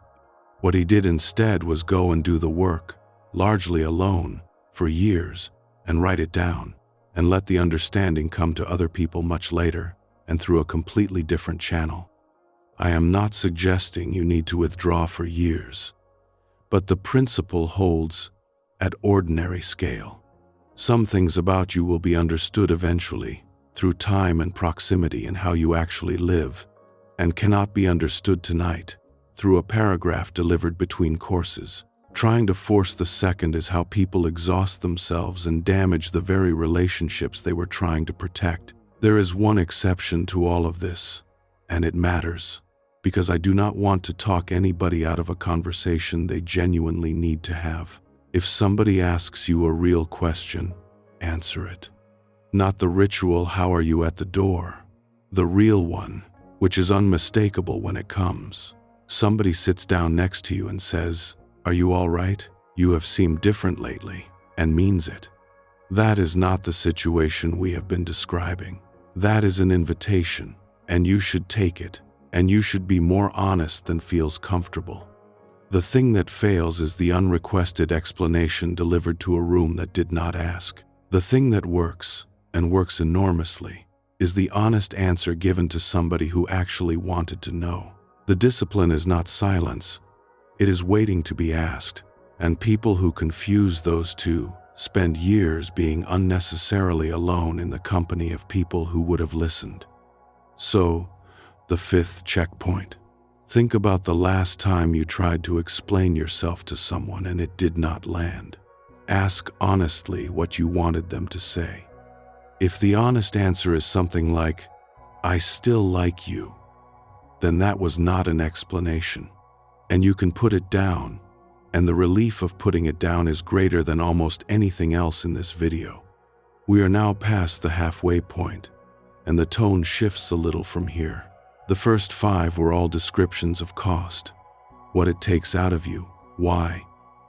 [SPEAKER 1] What he did instead was go and do the work, largely alone, for years, and write it down, and let the understanding come to other people much later, and through a completely different channel. I am not suggesting you need to withdraw for years, but the principle holds at ordinary scale. Some things about you will be understood eventually, through time and proximity and how you actually live, and cannot be understood tonight, through a paragraph delivered between courses. Trying to force the second is how people exhaust themselves and damage the very relationships they were trying to protect. There is one exception to all of this, and it matters, because I do not want to talk anybody out of a conversation they genuinely need to have. If somebody asks you a real question, answer it. Not the ritual, how are you at the door? The real one, which is unmistakable when it comes. Somebody sits down next to you and says, "Are you all right? You have seemed different lately," and means it. That is not the situation we have been describing. That is an invitation, and you should take it, and you should be more honest than feels comfortable. The thing that fails is the unrequested explanation delivered to a room that did not ask. The thing that works, and works enormously, is the honest answer given to somebody who actually wanted to know. The discipline is not silence, it is waiting to be asked, and people who confuse those two spend years being unnecessarily alone in the company of people who would have listened. So, the fifth checkpoint. Think about the last time you tried to explain yourself to someone and it did not land. Ask honestly what you wanted them to say. If the honest answer is something like, "I still like you," then that was not an explanation. And you can put it down, and the relief of putting it down is greater than almost anything else in this video. We are now past the halfway point, and the tone shifts a little from here. The first 5 were all descriptions of cost, what it takes out of you, why,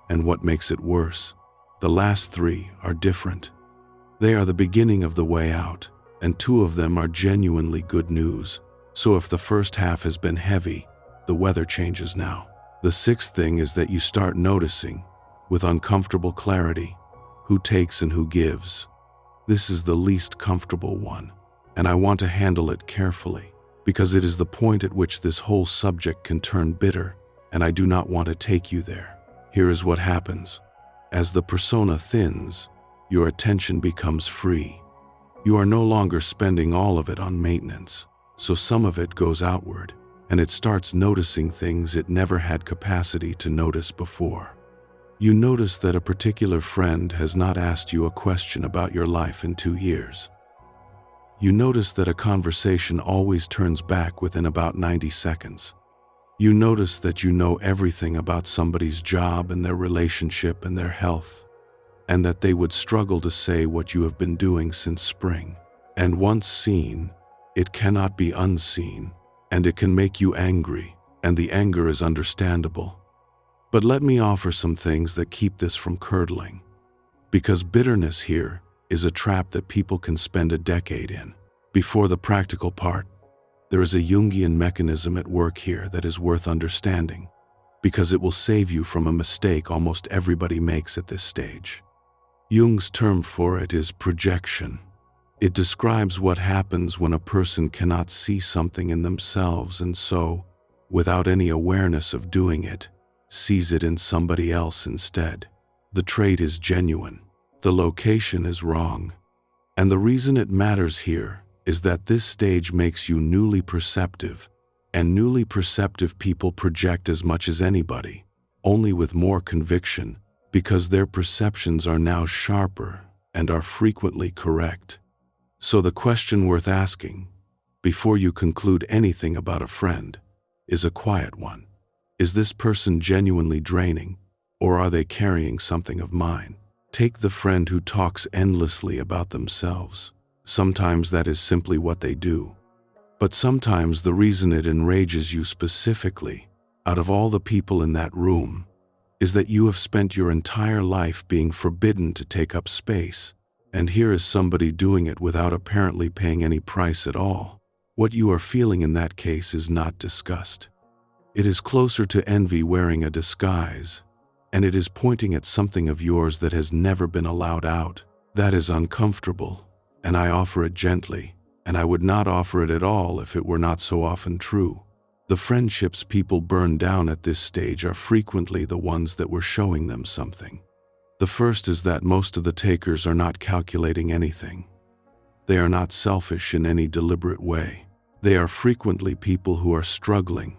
[SPEAKER 1] and what makes it worse. The last 3 are different. They are the beginning of the way out, and 2 of them are genuinely good news. So if the first half has been heavy, the weather changes now. The 6th thing is that you start noticing, with uncomfortable clarity, who takes and who gives. This is the least comfortable one, and I want to handle it carefully, because it is the point at which this whole subject can turn bitter, and I do not want to take you there. Here is what happens. As the persona thins, your attention becomes free. You are no longer spending all of it on maintenance, so some of it goes outward, and it starts noticing things it never had capacity to notice before. You notice that a particular friend has not asked you a question about your life in 2 years. You notice that a conversation always turns back within about 90 seconds. You notice that you know everything about somebody's job and their relationship and their health, and that they would struggle to say what you have been doing since spring. And once seen, it cannot be unseen, and it can make you angry, and the anger is understandable. But let me offer some things that keep this from curdling, because bitterness here is a trap that people can spend a decade in. Before the practical part, there is a Jungian mechanism at work here that is worth understanding, because it will save you from a mistake almost everybody makes at this stage. Jung's term for it is projection. It describes what happens when a person cannot see something in themselves and so, without any awareness of doing it, sees it in somebody else instead. The trait is genuine. The location is wrong. And the reason it matters here is that this stage makes you newly perceptive, and newly perceptive people project as much as anybody, only with more conviction, because their perceptions are now sharper and are frequently correct. So the question worth asking, before you conclude anything about a friend, is a quiet one. Is this person genuinely draining, or are they carrying something of mine? Take the friend who talks endlessly about themselves. Sometimes that is simply what they do. But sometimes the reason it enrages you specifically, out of all the people in that room, is that you have spent your entire life being forbidden to take up space, and here is somebody doing it without apparently paying any price at all. What you are feeling in that case is not disgust. It is closer to envy wearing a disguise, and it is pointing at something of yours that has never been allowed out. That is uncomfortable, and I offer it gently, and I would not offer it at all if it were not so often true. The friendships people burn down at this stage are frequently the ones that were showing them something. The first is that most of the takers are not calculating anything. They are not selfish in any deliberate way. They are frequently people who are struggling,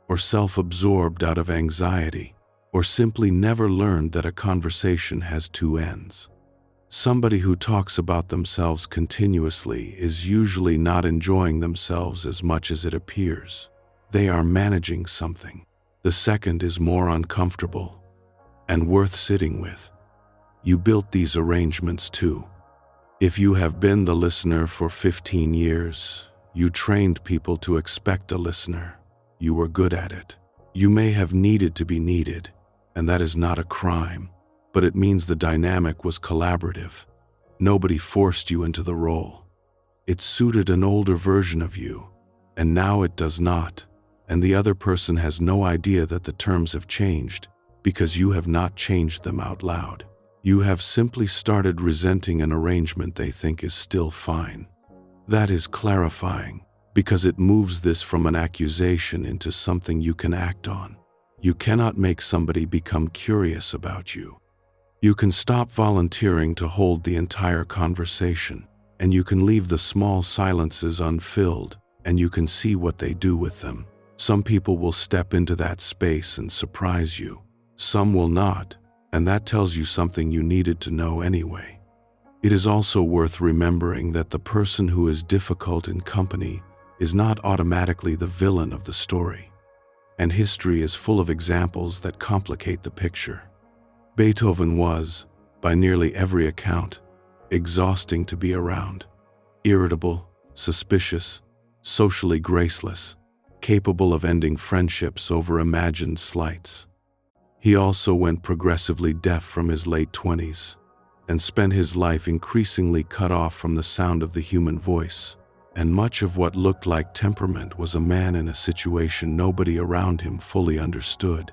[SPEAKER 1] or self-absorbed out of anxiety, or simply never learned that a conversation has 2 ends. Somebody who talks about themselves continuously is usually not enjoying themselves as much as it appears. They are managing something. The second is more uncomfortable and worth sitting with. You built these arrangements too. If you have been the listener for 15 years, you trained people to expect a listener. You were good at it. You may have needed to be needed, and that is not a crime, but it means the dynamic was collaborative. Nobody forced you into the role. It suited an older version of you, and now it does not, and the other person has no idea that the terms have changed, because you have not changed them out loud. You have simply started resenting an arrangement they think is still fine. That is clarifying, because it moves this from an accusation into something you can act on. You cannot make somebody become curious about you. You can stop volunteering to hold the entire conversation, and you can leave the small silences unfilled, and you can see what they do with them. Some people will step into that space and surprise you. Some will not, and that tells you something you needed to know anyway. It is also worth remembering that the person who is difficult in company is not automatically the villain of the story, and history is full of examples that complicate the picture. Beethoven was, by nearly every account, exhausting to be around. Irritable, suspicious, socially graceless, capable of ending friendships over imagined slights. He also went progressively deaf from his late 20s and spent his life increasingly cut off from the sound of the human voice. And much of what looked like temperament was a man in a situation nobody around him fully understood.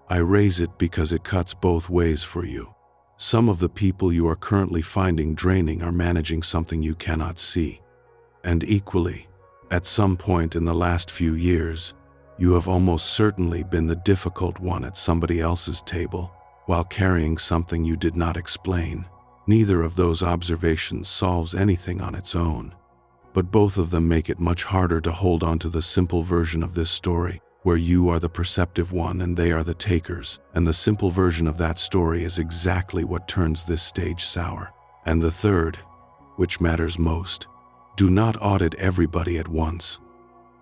[SPEAKER 1] I raise it because it cuts both ways for you. Some of the people you are currently finding draining are managing something you cannot see. And equally, at some point in the last few years, you have almost certainly been the difficult one at somebody else's table, while carrying something you did not explain. Neither of those observations solves anything on its own, but both of them make it much harder to hold on to the simple version of this story, where you are the perceptive one and they are the takers, and the simple version of that story is exactly what turns this stage sour. And the third, which matters most, do not audit everybody at once.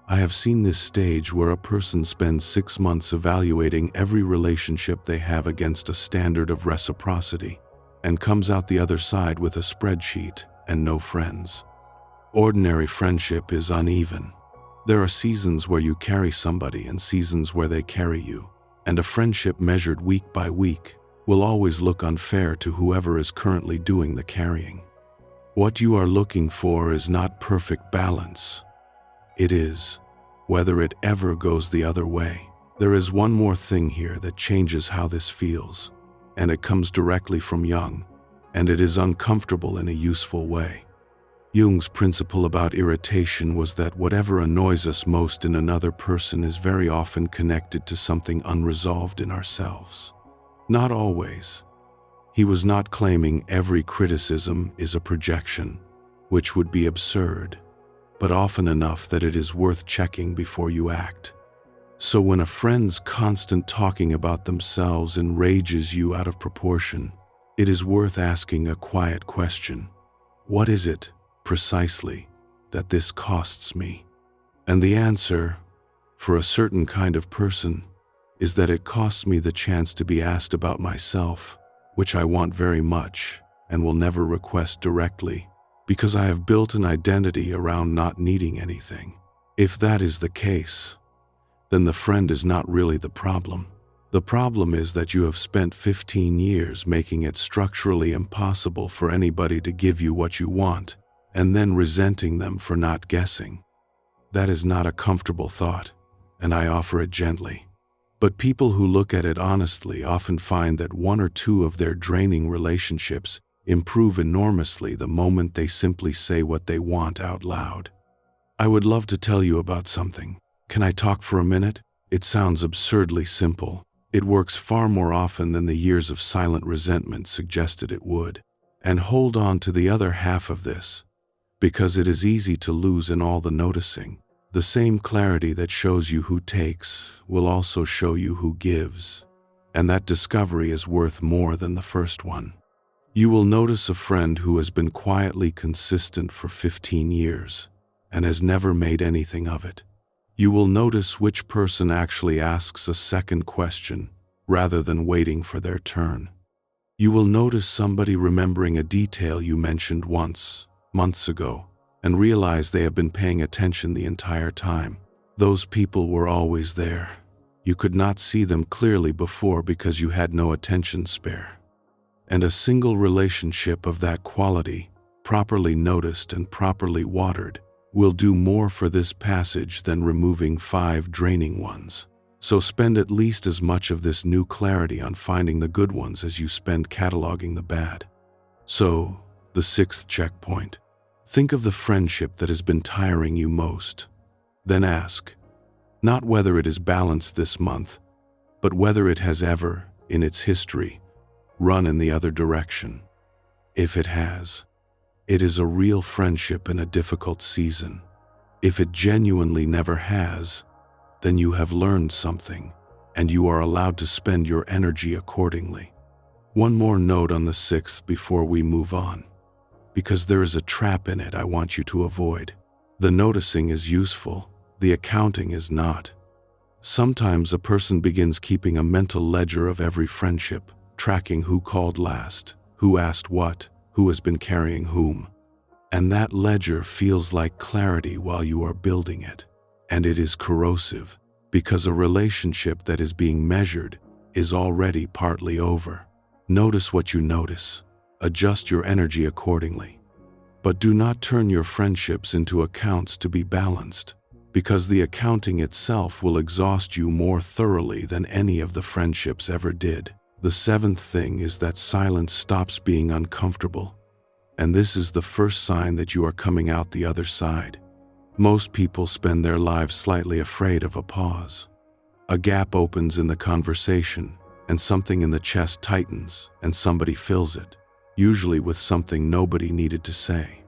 [SPEAKER 1] I have seen this stage where a person spends 6 months evaluating every relationship they have against a standard of reciprocity, and comes out the other side with a spreadsheet and no friends. Ordinary friendship is uneven. There are seasons where you carry somebody and seasons where they carry you, and a friendship measured week by week will always look unfair to whoever is currently doing the carrying. What you are looking for is not perfect balance. It is whether it ever goes the other way. There is one more thing here that changes how this feels, and it comes directly from Jung, and it is uncomfortable in a useful way. Jung's principle about irritation was that whatever annoys us most in another person is very often connected to something unresolved in ourselves. Not always. He was not claiming every criticism is a projection, which would be absurd, but often enough that it is worth checking before you act. So when a friend's constant talking about themselves enrages you out of proportion, it is worth asking a quiet question. What is it, precisely, that this costs me? And the answer, for a certain kind of person, is that it costs me the chance to be asked about myself, which I want very much and will never request directly, because I have built an identity around not needing anything. If that is the case, then the friend is not really the problem. The problem is that you have spent 15 years making it structurally impossible for anybody to give you what you want, and then resenting them for not guessing. That is not a comfortable thought, and I offer it gently. But people who look at it honestly often find that 1 or 2 of their draining relationships improve enormously the moment they simply say what they want out loud. I would love to tell you about something. Can I talk for a minute? It sounds absurdly simple. It works far more often than the years of silent resentment suggested it would. And hold on to the other half of this, because it is easy to lose in all the noticing. The same clarity that shows you who takes will also show you who gives, and that discovery is worth more than the first one. You will notice a friend who has been quietly consistent for 15 years and has never made anything of it. You will notice which person actually asks a second question rather than waiting for their turn. You will notice somebody remembering a detail you mentioned once, months ago, and realize they have been paying attention the entire time. Those people were always there. You could not see them clearly before because you had no attention spare. And a single relationship of that quality, properly noticed and properly watered, will do more for this passage than removing 5 draining ones. So spend at least as much of this new clarity on finding the good ones as you spend cataloging the bad. So, the 6th checkpoint. Think of the friendship that has been tiring you most. Then ask, not whether it is balanced this month, but whether it has ever, in its history, run in the other direction. If it has, it is a real friendship in a difficult season. If it genuinely never has, then you have learned something, and you are allowed to spend your energy accordingly. One more note on the 6th before we move on, because there is a trap in it I want you to avoid. The noticing is useful, the accounting is not. Sometimes a person begins keeping a mental ledger of every friendship, tracking who called last, who asked what, who has been carrying whom. And that ledger feels like clarity while you are building it. And it is corrosive, because a relationship that is being measured is already partly over. Notice what you notice. Adjust your energy accordingly. But do not turn your friendships into accounts to be balanced, because the accounting itself will exhaust you more thoroughly than any of the friendships ever did. The 7th thing is that silence stops being uncomfortable. And this is the first sign that you are coming out the other side. Most people spend their lives slightly afraid of a pause. A gap opens in the conversation, and something in the chest tightens, and somebody fills it, usually with something nobody needed to say.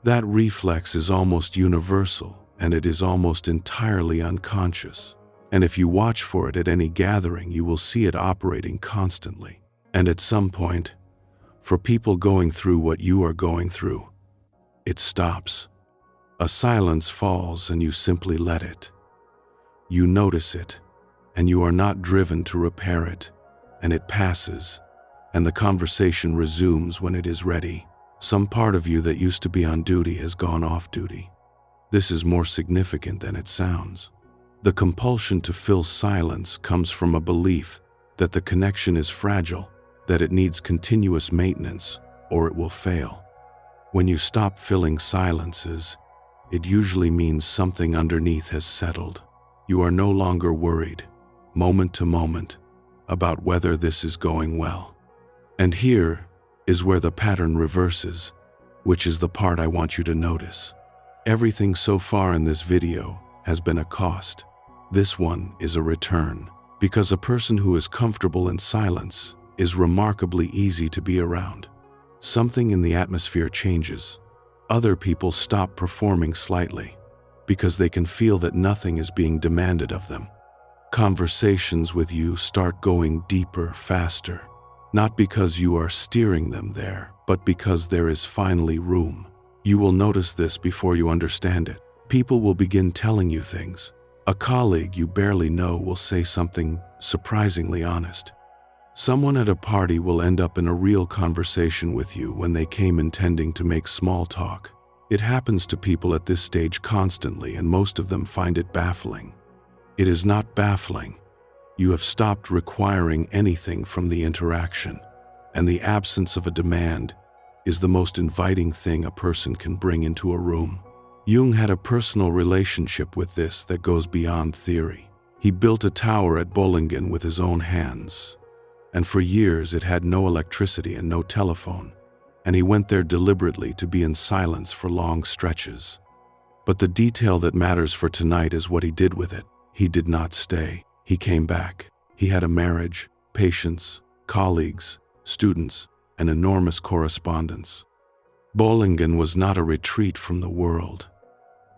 [SPEAKER 1] That reflex is almost universal, and it is almost entirely unconscious. And if you watch for it at any gathering, you will see it operating constantly. And at some point, for people going through what you are going through, it stops. A silence falls and you simply let it. You notice it, and you are not driven to repair it, and it passes, and the conversation resumes when it is ready. Some part of you that used to be on duty has gone off duty. This is more significant than it sounds. The compulsion to fill silence comes from a belief that the connection is fragile, that it needs continuous maintenance, or it will fail. When you stop filling silences, it usually means something underneath has settled. You are no longer worried, moment to moment, about whether this is going well. And here is where the pattern reverses, which is the part I want you to notice. Everything so far in this video has been a cost. This one is a return, because a person who is comfortable in silence is remarkably easy to be around. Something in the atmosphere changes. Other people stop performing slightly, because they can feel that nothing is being demanded of them. Conversations with you start going deeper, faster, not because you are steering them there, but because there is finally room. You will notice this before you understand it. People will begin telling you things. A colleague you barely know will say something surprisingly honest. Someone at a party will end up in a real conversation with you when they came intending to make small talk. It happens to people at this stage constantly, and most of them find it baffling. It is not baffling. You have stopped requiring anything from the interaction, and the absence of a demand is the most inviting thing a person can bring into a room. Jung had a personal relationship with this that goes beyond theory. He built a tower at Bollingen with his own hands, and for years it had no electricity and no telephone, and he went there deliberately to be in silence for long stretches. But the detail that matters for tonight is what he did with it. He did not stay. He came back. He had a marriage, patients, colleagues, students, an enormous correspondence. Bollingen was not a retreat from the world.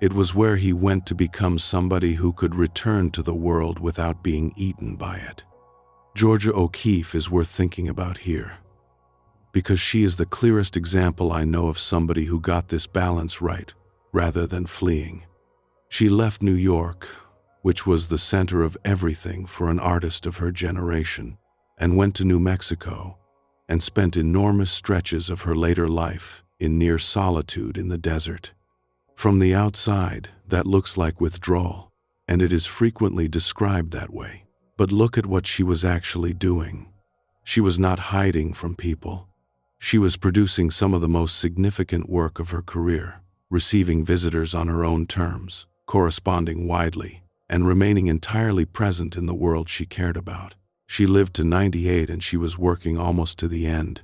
[SPEAKER 1] It was where he went to become somebody who could return to the world without being eaten by it. Georgia O'Keeffe is worth thinking about here, because she is the clearest example I know of somebody who got this balance right, rather than fleeing. She left New York, which was the center of everything for an artist of her generation, and went to New Mexico, and spent enormous stretches of her later life in near solitude in the desert. From the outside, that looks like withdrawal, and it is frequently described that way. But look at what she was actually doing. She was not hiding from people. She was producing some of the most significant work of her career, receiving visitors on her own terms, corresponding widely, and remaining entirely present in the world she cared about. She lived to 98 and she was working almost to the end.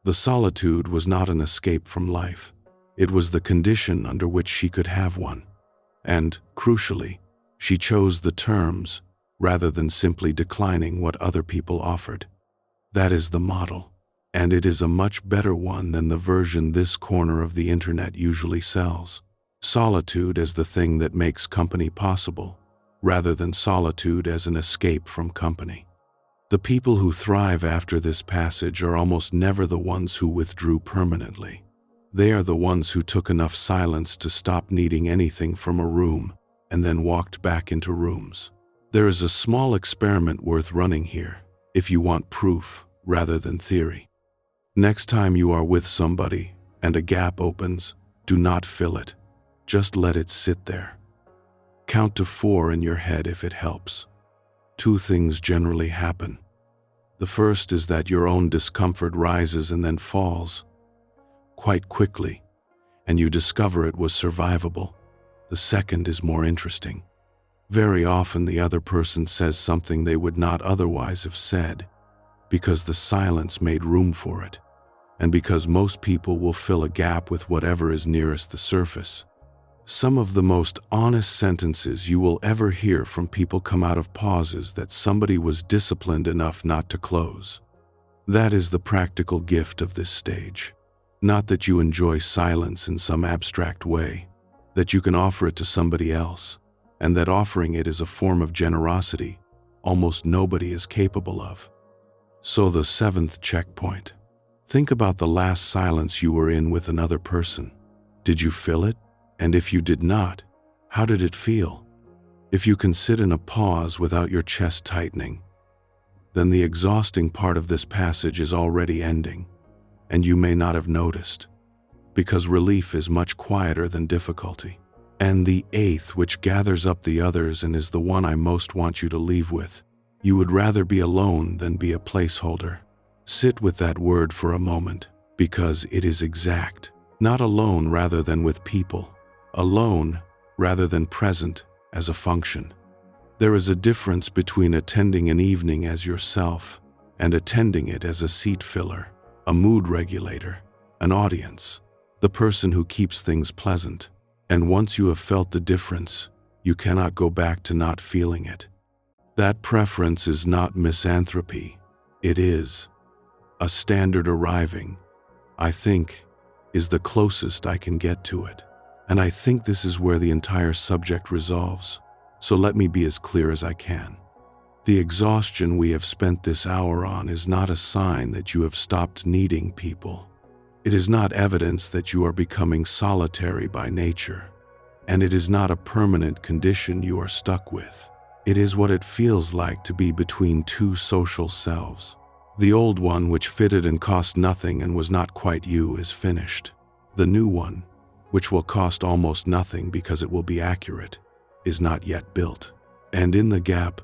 [SPEAKER 1] The solitude was not an escape from life. It was the condition under which she could have one. And, crucially, she chose the terms rather than simply declining what other people offered. That is the model, and it is a much better one than the version this corner of the internet usually sells. Solitude as the thing that makes company possible, rather than solitude as an escape from company. The people who thrive after this passage are almost never the ones who withdrew permanently. They are the ones who took enough silence to stop needing anything from a room and then walked back into rooms. There is a small experiment worth running here, if you want proof rather than theory. Next time you are with somebody and a gap opens, do not fill it. Just let it sit there. Count to 4 in your head if it helps. 2 things generally happen. The first is that your own discomfort rises and then falls quite quickly, and you discover it was survivable. The second is more interesting. Very often the other person says something they would not otherwise have said, because the silence made room for it, and because most people will fill a gap with whatever is nearest the surface. Some of the most honest sentences you will ever hear from people come out of pauses that somebody was disciplined enough not to close. That is the practical gift of this stage. Not that you enjoy silence in some abstract way, that you can offer it to somebody else, and that offering it is a form of generosity almost nobody is capable of. So the 7th checkpoint. Think about the last silence you were in with another person. Did you fill it? And if you did not, how did it feel? If you can sit in a pause without your chest tightening, then the exhausting part of this passage is already ending, and you may not have noticed, because relief is much quieter than difficulty. And the 8th, which gathers up the others and is the one I most want you to leave with, you would rather be alone than be a placeholder. Sit with that word for a moment, because it is exact. Not alone rather than with people. Alone rather than present as a function. There is a difference between attending an evening as yourself and attending it as a seat filler, a mood regulator, an audience, the person who keeps things pleasant. And once you have felt the difference, you cannot go back to not feeling it. That preference is not misanthropy. It is a standard arriving, I think, is the closest I can get to it. And I think this is where the entire subject resolves. So let me be as clear as I can. The exhaustion we have spent this hour on is not a sign that you have stopped needing people. It is not evidence that you are becoming solitary by nature. And it is not a permanent condition you are stuck with. It is what it feels like to be between 2 social selves. The old one, which fitted and cost nothing and was not quite you, is finished. The new one, which will cost almost nothing because it will be accurate, is not yet built. And in the gap,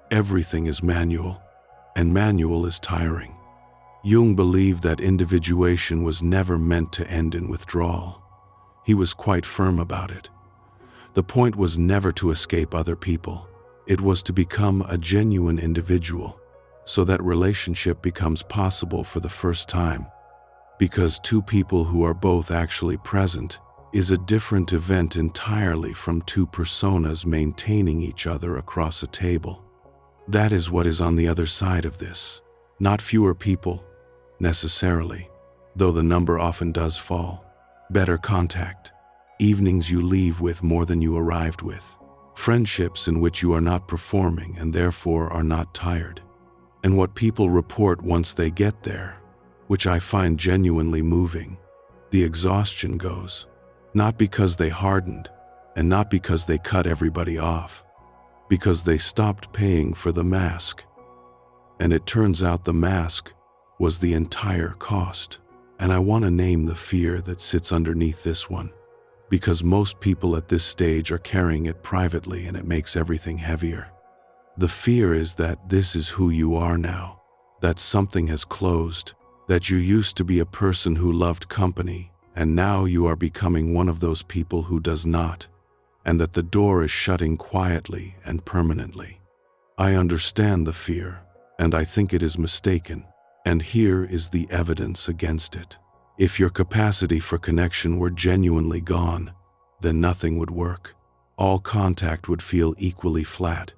[SPEAKER 1] everything is manual, and manual is tiring. Jung believed that individuation was never meant to end in withdrawal. He was quite firm about it. The point was never to escape other people. It was to become a genuine individual, so that relationship becomes possible for the first time. Because 2 people who are both actually present is a different event entirely from 2 personas maintaining each other across a table. That is what is on the other side of this. Not fewer people, necessarily, though the number often does fall. Better contact. Evenings you leave with more than you arrived with. Friendships in which you are not performing and therefore are not tired. And what people report once they get there, which I find genuinely moving, the exhaustion goes. Not because they hardened, and not because they cut everybody off, because they stopped paying for the mask. And it turns out the mask was the entire cost. And I want to name the fear that sits underneath this one, because most people at this stage are carrying it privately and it makes everything heavier. The fear is that this is who you are now, that something has closed, that you used to be a person who loved company, and now you are becoming one of those people who does not, and that the door is shutting quietly and permanently. I understand the fear, and I think it is mistaken, and here is the evidence against it. If your capacity for connection were genuinely gone, then nothing would work. All contact would feel equally flat.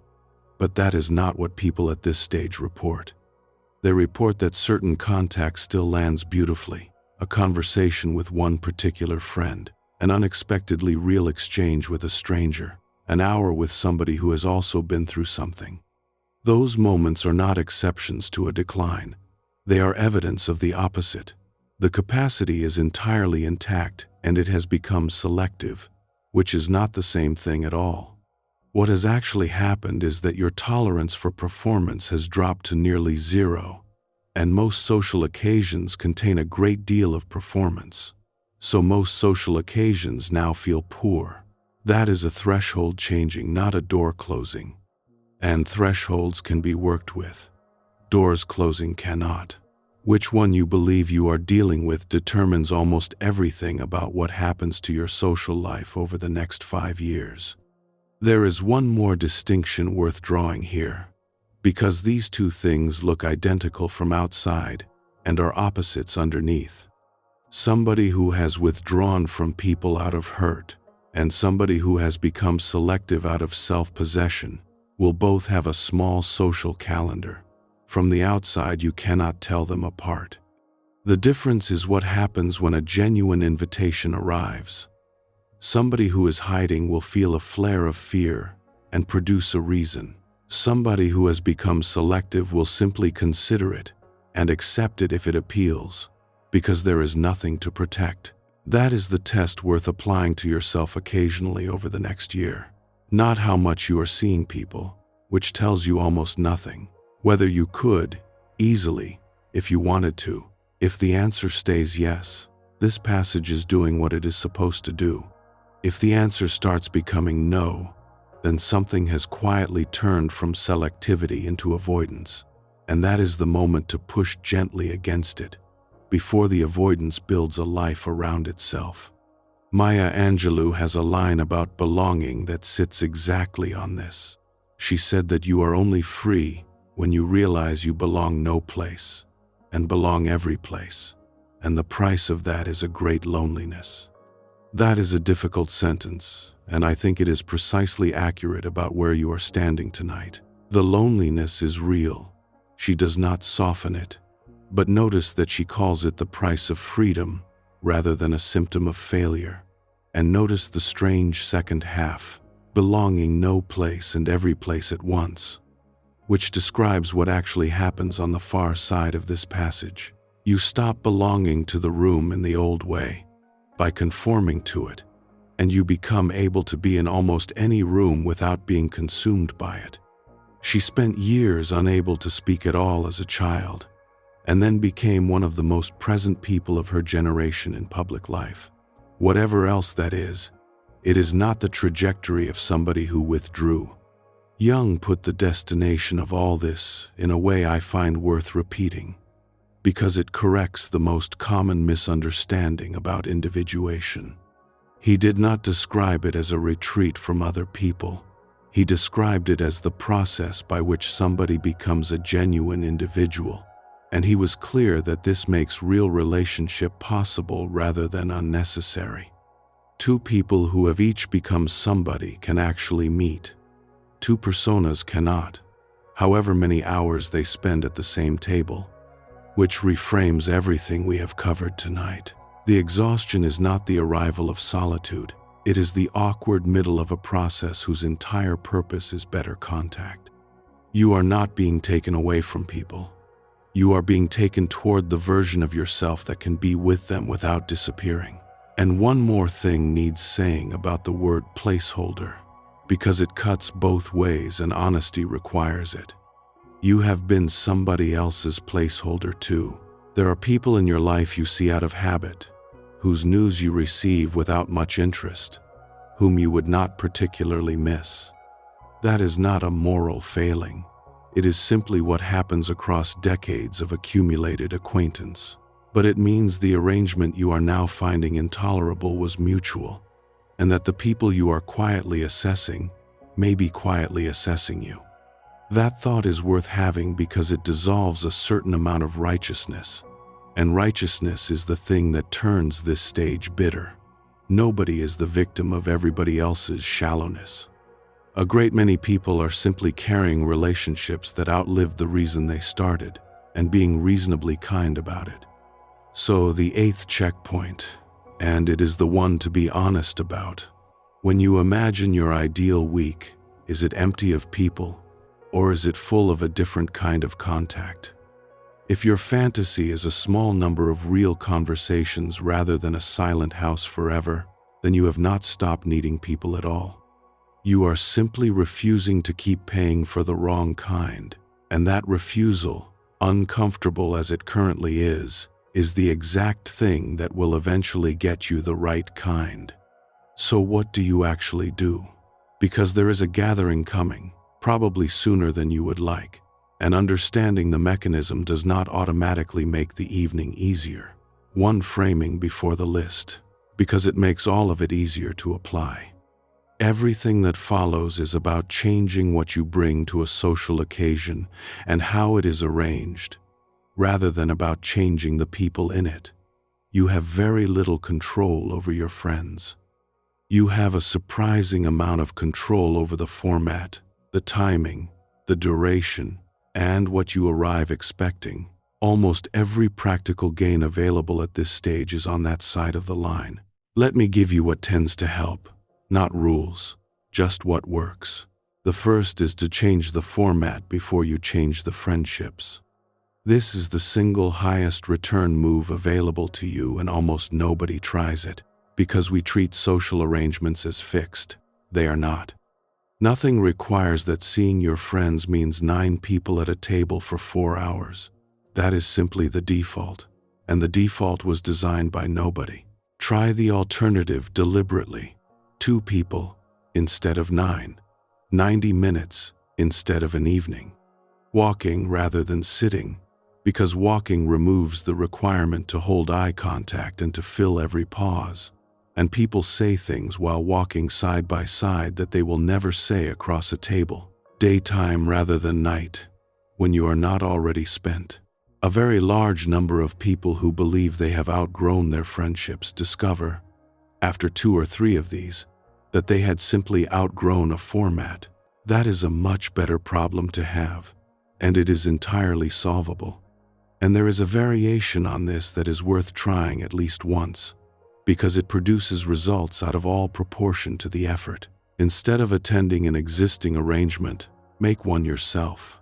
[SPEAKER 1] But that is not what people at this stage report. They report that certain contact still lands beautifully, a conversation with one particular friend, an unexpectedly real exchange with a stranger, an hour with somebody who has also been through something. Those moments are not exceptions to a decline. They are evidence of the opposite. The capacity is entirely intact and it has become selective, which is not the same thing at all. What has actually happened is that your tolerance for performance has dropped to nearly zero, and most social occasions contain a great deal of performance. So most social occasions now feel poor. That is a threshold changing, not a door closing. And thresholds can be worked with. Doors closing cannot. Which one you believe you are dealing with determines almost everything about what happens to your social life over the next 5 years. There is one more distinction worth drawing here, because these two things look identical from outside and are opposites underneath. Somebody who has withdrawn from people out of hurt and somebody who has become selective out of self-possession will both have a small social calendar. From the outside, you cannot tell them apart. The difference is what happens when a genuine invitation arrives. Somebody who is hiding will feel a flare of fear and produce a reason. Somebody who has become selective will simply consider it and accept it if it appeals, because there is nothing to protect. That is the test worth applying to yourself occasionally over the next year. Not how much you are seeing people, which tells you almost nothing. Whether you could, easily, if you wanted to. If the answer stays yes, this passage is doing what it is supposed to do. If the answer starts becoming no, then something has quietly turned from selectivity into avoidance, and that is the moment to push gently against it, before the avoidance builds a life around itself. Maya Angelou has a line about belonging that sits exactly on this. She said that you are only free when you realize you belong no place, and belong every place, and the price of that is a great loneliness. That is a difficult sentence, and I think it is precisely accurate about where you are standing tonight. The loneliness is real. She does not soften it, but notice that she calls it the price of freedom rather than a symptom of failure. And notice the strange second half, belonging no place and every place at once, which describes what actually happens on the far side of this passage. You stop belonging to the room in the old way, by conforming to it, and you become able to be in almost any room without being consumed by it. She spent years unable to speak at all as a child, and then became one of the most present people of her generation in public life. Whatever else that is, it is not the trajectory of somebody who withdrew. Jung put the destination of all this in a way I find worth repeating, because it corrects the most common misunderstanding about individuation. He did not describe it as a retreat from other people. He described it as the process by which somebody becomes a genuine individual, and he was clear that this makes real relationship possible rather than unnecessary. Two people who have each become somebody can actually meet. Two personas cannot, however many hours they spend at the same table, which reframes everything we have covered tonight. The exhaustion is not the arrival of solitude. It is the awkward middle of a process whose entire purpose is better contact. You are not being taken away from people. You are being taken toward the version of yourself that can be with them without disappearing. And one more thing needs saying about the word placeholder, because it cuts both ways and honesty requires it. You have been somebody else's placeholder too. There are people in your life you see out of habit, whose news you receive without much interest, whom you would not particularly miss. That is not a moral failing. It is simply what happens across decades of accumulated acquaintance. But it means the arrangement you are now finding intolerable was mutual, and that the people you are quietly assessing may be quietly assessing you. That thought is worth having because it dissolves a certain amount of righteousness, and righteousness is the thing that turns this stage bitter. Nobody is the victim of everybody else's shallowness. A great many people are simply carrying relationships that outlived the reason they started, and being reasonably kind about it. So the eighth checkpoint, and it is the one to be honest about. When you imagine your ideal week, is it empty of people, or is it full of a different kind of contact? If your fantasy is a small number of real conversations rather than a silent house forever, then you have not stopped needing people at all. You are simply refusing to keep paying for the wrong kind, and that refusal, uncomfortable as it currently is the exact thing that will eventually get you the right kind. So what do you actually do? Because there is a gathering coming, probably sooner than you would like, and understanding the mechanism does not automatically make the evening easier. One framing before the list, because it makes all of it easier to apply. Everything that follows is about changing what you bring to a social occasion and how it is arranged, rather than about changing the people in it. You have very little control over your friends. You have a surprising amount of control over the format, the timing, the duration, and what you arrive expecting. Almost every practical gain available at this stage is on that side of the line. Let me give you what tends to help. Not rules, just what works. The first is to change the format before you change the friendships. This is the single highest return move available to you, and almost nobody tries it, because we treat social arrangements as fixed. They are not. Nothing requires that seeing your friends means 9 people at a table for 4 hours. That is simply the default, and the default was designed by nobody. Try the alternative deliberately. 2 people instead of 9. 90 minutes instead of an evening. Walking rather than sitting, because walking removes the requirement to hold eye contact and to fill every pause. And people say things while walking side by side that they will never say across a table. Daytime rather than night, when you are not already spent. A very large number of people who believe they have outgrown their friendships discover, after 2 or 3 of these, that they had simply outgrown a format. That is a much better problem to have, and it is entirely solvable. And there is a variation on this that is worth trying at least once, because it produces results out of all proportion to the effort. Instead of attending an existing arrangement, make one yourself.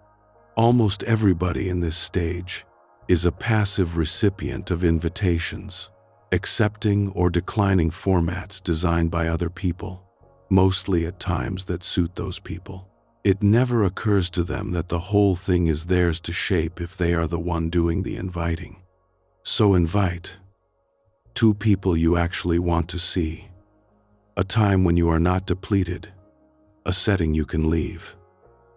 [SPEAKER 1] Almost everybody in this stage is a passive recipient of invitations, accepting or declining formats designed by other people, mostly at times that suit those people. It never occurs to them that the whole thing is theirs to shape if they are the one doing the inviting. So invite 2 people you actually want to see, a time when you are not depleted, a setting you can leave,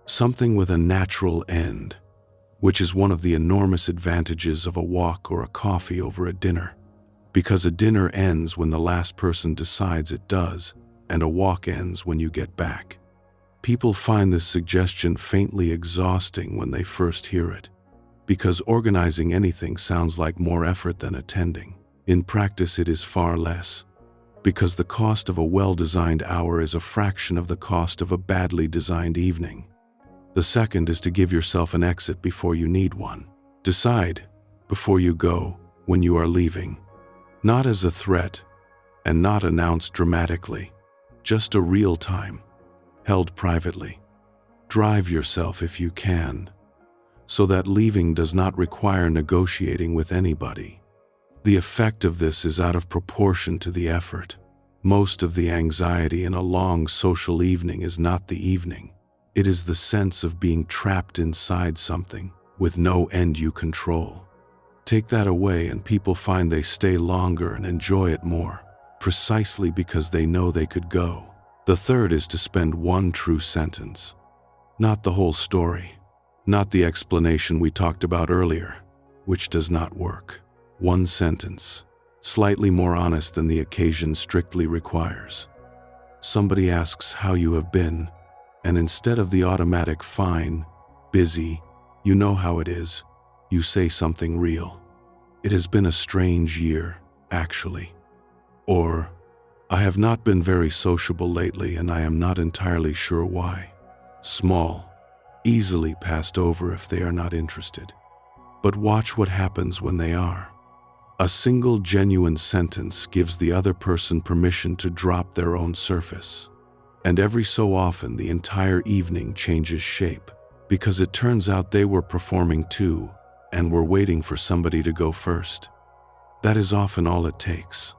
[SPEAKER 1] something with a natural end, which is one of the enormous advantages of a walk or a coffee over a dinner, because a dinner ends when the last person decides it does, and a walk ends when you get back. People find this suggestion faintly exhausting when they first hear it, because organizing anything sounds like more effort than attending. In practice, it is far less, because the cost of a well-designed hour is a fraction of the cost of a badly designed evening. The second is to give yourself an exit before you need one. Decide, before you go, when you are leaving. Not as a threat, and not announced dramatically, just a real time, held privately. Drive yourself if you can, so that leaving does not require negotiating with anybody. The effect of this is out of proportion to the effort. Most of the anxiety in a long social evening is not the evening. It is the sense of being trapped inside something with no end you control. Take that away and people find they stay longer and enjoy it more, precisely because they know they could go. The third is to spend one true sentence. Not the whole story, not the explanation we talked about earlier, which does not work. One sentence, slightly more honest than the occasion strictly requires. Somebody asks how you have been, and instead of the automatic fine, busy, you know how it is, you say something real. It has been a strange year, actually. Or, I have not been very sociable lately and I am not entirely sure why. Small, easily passed over if they are not interested. But watch what happens when they are. A single genuine sentence gives the other person permission to drop their own surface. And every so often the entire evening changes shape, because it turns out they were performing too, and were waiting for somebody to go first. That is often all it takes.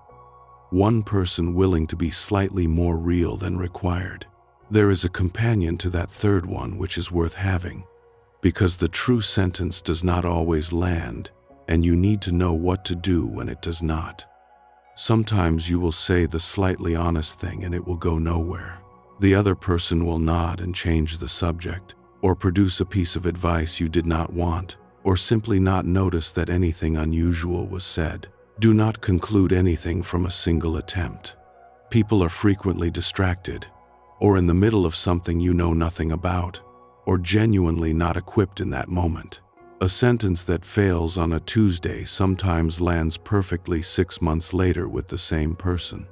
[SPEAKER 1] One person willing to be slightly more real than required. There is a companion to that third one which is worth having, because the true sentence does not always land, and you need to know what to do when it does not. Sometimes you will say the slightly honest thing and it will go nowhere. The other person will nod and change the subject, or produce a piece of advice you did not want, or simply not notice that anything unusual was said. Do not conclude anything from a single attempt. People are frequently distracted, or in the middle of something you know nothing about, or genuinely not equipped in that moment. A sentence that fails on a Tuesday sometimes lands perfectly 6 months later with the same person.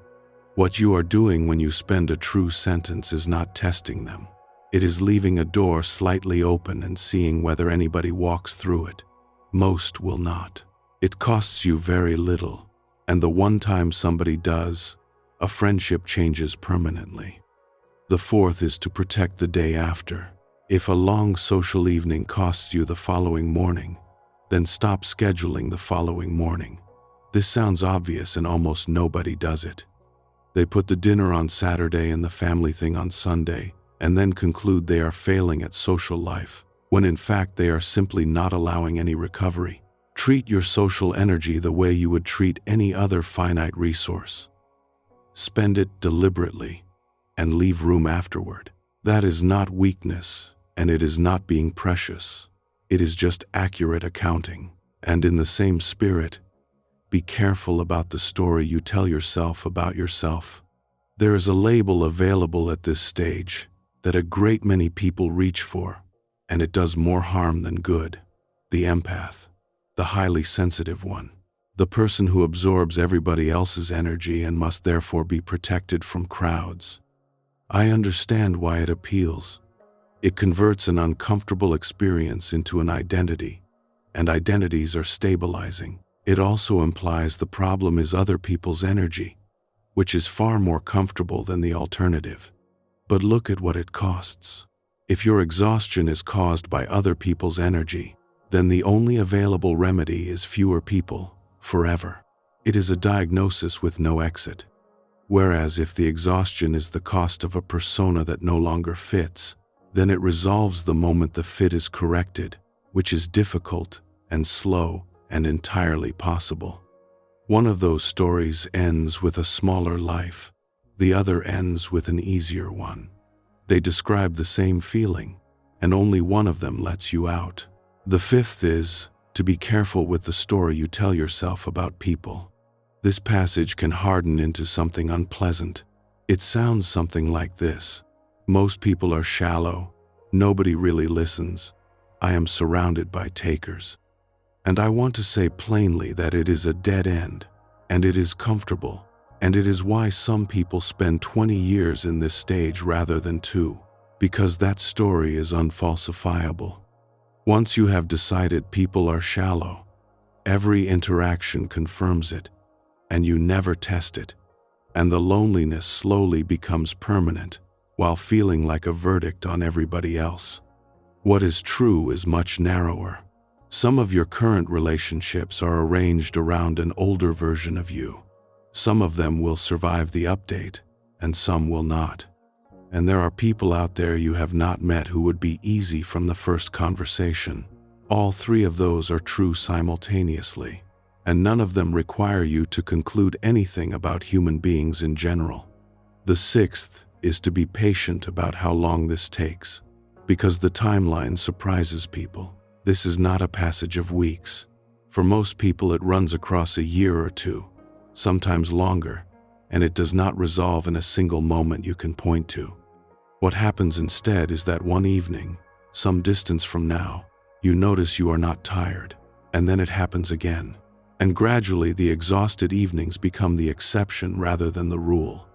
[SPEAKER 1] What you are doing when you spend a true sentence is not testing them. It is leaving a door slightly open and seeing whether anybody walks through it. Most will not. It costs you very little, and the one time somebody does, a friendship changes permanently. The fourth is to protect the day after. If a long social evening costs you the following morning, then stop scheduling the following morning. This sounds obvious and almost nobody does it. They put the dinner on Saturday and the family thing on Sunday, and then conclude they are failing at social life, when in fact they are simply not allowing any recovery. Treat your social energy the way you would treat any other finite resource. Spend it deliberately, and leave room afterward. That is not weakness, and it is not being precious. It is just accurate accounting. And in the same spirit, be careful about the story you tell yourself about yourself. There is a label available at this stage that a great many people reach for, and it does more harm than good. The empath, the highly sensitive one, the person who absorbs everybody else's energy and must therefore be protected from crowds. I understand why it appeals. It converts an uncomfortable experience into an identity, and identities are stabilizing. It also implies the problem is other people's energy, which is far more comfortable than the alternative. But look at what it costs. If your exhaustion is caused by other people's energy, then the only available remedy is fewer people, forever. It is a diagnosis with no exit. Whereas if the exhaustion is the cost of a persona that no longer fits, then it resolves the moment the fit is corrected, which is difficult and slow and entirely possible. One of those stories ends with a smaller life. The other ends with an easier one. They describe the same feeling, and only one of them lets you out. The fifth is to be careful with the story you tell yourself about people. This passage can harden into something unpleasant. It sounds something like this. Most people are shallow. Nobody really listens. I am surrounded by takers. And I want to say plainly that it is a dead end, and it is comfortable, and it is why some people spend 20 years in this stage rather than 2, because that story is unfalsifiable. Once you have decided people are shallow, every interaction confirms it, and you never test it, and the loneliness slowly becomes permanent, while feeling like a verdict on everybody else. What is true is much narrower. Some of your current relationships are arranged around an older version of you. Some of them will survive the update, and some will not. And there are people out there you have not met who would be easy from the first conversation. All 3 of those are true simultaneously, and none of them require you to conclude anything about human beings in general. The 6th is to be patient about how long this takes, because the timeline surprises people. This is not a passage of weeks. For most people it runs across a year or 2, sometimes longer, and it does not resolve in a single moment you can point to. What happens instead is that one evening, some distance from now, you notice you are not tired, and then it happens again. And gradually the exhausted evenings become the exception rather than the rule.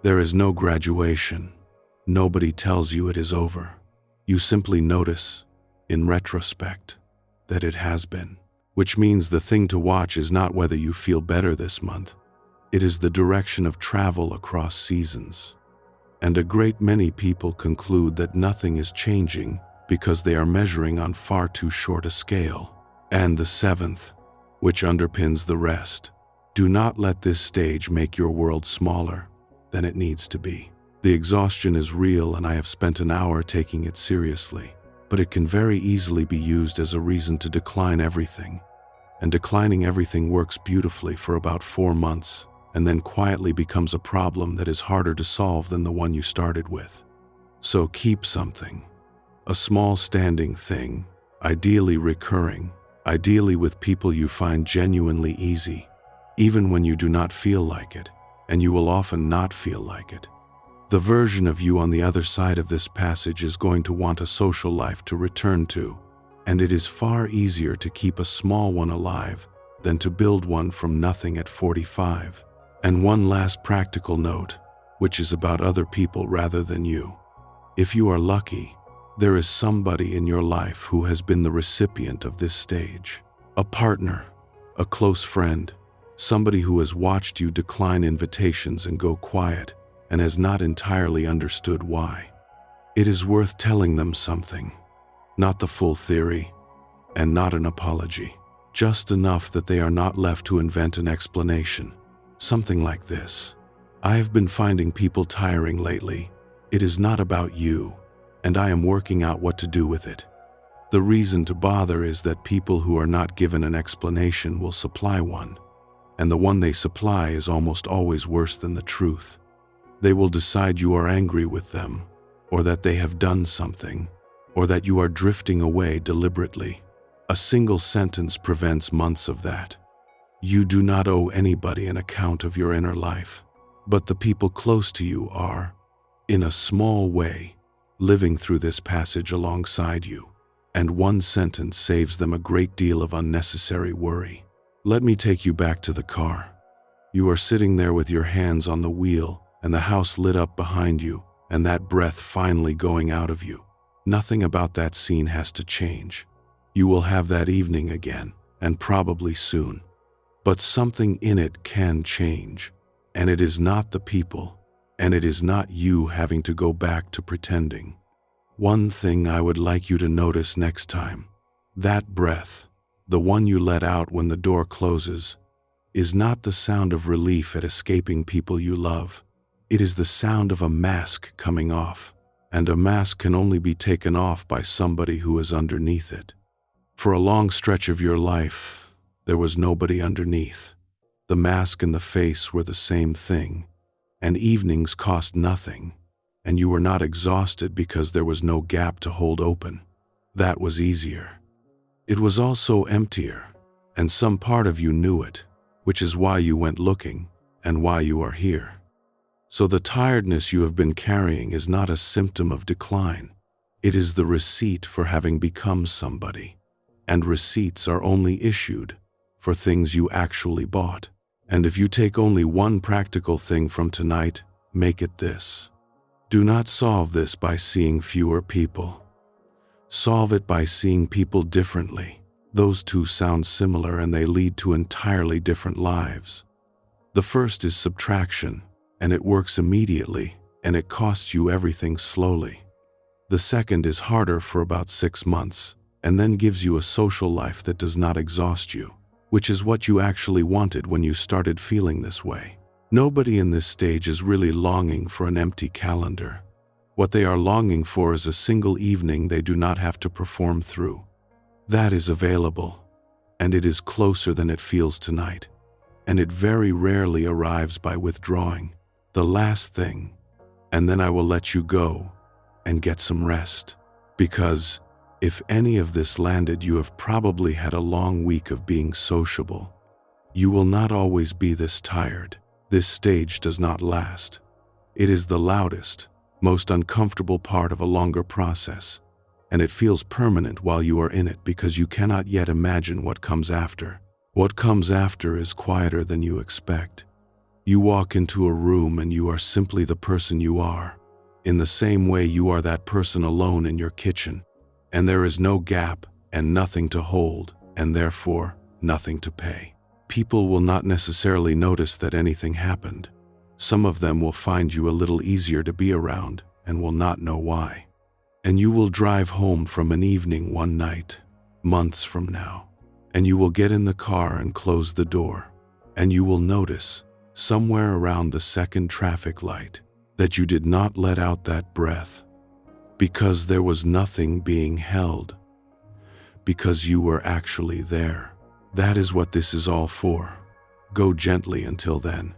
[SPEAKER 1] There is no graduation. Nobody tells you it is over. You simply notice, in retrospect, that it has been. Which means the thing to watch is not whether you feel better this month. It is the direction of travel across seasons. And a great many people conclude that nothing is changing because they are measuring on far too short a scale. And the seventh, which underpins the rest, do not let this stage make your world smaller than it needs to be. The exhaustion is real, and I have spent an hour taking it seriously, but it can very easily be used as a reason to decline everything. And declining everything works beautifully for about 4 months, and then quietly becomes a problem that is harder to solve than the one you started with. So keep something. A small standing thing, ideally recurring, ideally with people you find genuinely easy, even when you do not feel like it, and you will often not feel like it. The version of you on the other side of this passage is going to want a social life to return to, and it is far easier to keep a small one alive than to build one from nothing at 45. And one last practical note, which is about other people rather than you. If you are lucky, there is somebody in your life who has been the recipient of this stage. A partner, a close friend, somebody who has watched you decline invitations and go quiet and has not entirely understood why. It is worth telling them something, not the full theory, and not an apology, just enough that they are not left to invent an explanation. Something like this: I have been finding people tiring lately. It is not about you, and I am working out what to do with it. The reason to bother is that people who are not given an explanation will supply one, and the one they supply is almost always worse than the truth. They will decide you are angry with them, or that they have done something, or that you are drifting away deliberately. A single sentence prevents months of that. You do not owe anybody an account of your inner life, but the people close to you are, in a small way, living through this passage alongside you, and one sentence saves them a great deal of unnecessary worry. Let me take you back to the car. You are sitting there with your hands on the wheel and the house lit up behind you, and that breath finally going out of you. Nothing about that scene has to change. You will have that evening again, and probably soon. But something in it can change, and it is not the people, and it is not you having to go back to pretending. One thing I would like you to notice next time: that breath, the one you let out when the door closes, is not the sound of relief at escaping people you love. It is the sound of a mask coming off, and a mask can only be taken off by somebody who is underneath it. For a long stretch of your life, there was nobody underneath. The mask and the face were the same thing, and evenings cost nothing, and you were not exhausted because there was no gap to hold open. That was easier. It was also emptier, and some part of you knew it, which is why you went looking and why you are here. So the tiredness you have been carrying is not a symptom of decline. It is the receipt for having become somebody. And receipts are only issued for things you actually bought. And if you take only one practical thing from tonight, make it this. Do not solve this by seeing fewer people. Solve it by seeing people differently. Those two sound similar, and they lead to entirely different lives. The first is subtraction, and it works immediately, and it costs you everything slowly. The second is harder for about 6 months, and then gives you a social life that does not exhaust you, which is what you actually wanted when you started feeling this way. Nobody in this stage is really longing for an empty calendar. What they are longing for is a single evening they do not have to perform through. That is available, and it is closer than it feels tonight, and it very rarely arrives by withdrawing. The last thing, and then I will let you go and get some rest. Because if any of this landed, you have probably had a long week of being sociable. You will not always be this tired. This stage does not last. It is the loudest, most uncomfortable part of a longer process, and it feels permanent while you are in it because you cannot yet imagine what comes after. What comes after is quieter than you expect. You walk into a room and you are simply the person you are, in the same way you are that person alone in your kitchen, and there is no gap, and nothing to hold, and therefore nothing to pay. People will not necessarily notice that anything happened. Some of them will find you a little easier to be around and will not know why. And you will drive home from an evening one night, months from now, and you will get in the car and close the door, and you will notice, somewhere around the second traffic light, that you did not let out that breath, because there was nothing being held, because you were actually there. That is what this is all for. Go gently until then.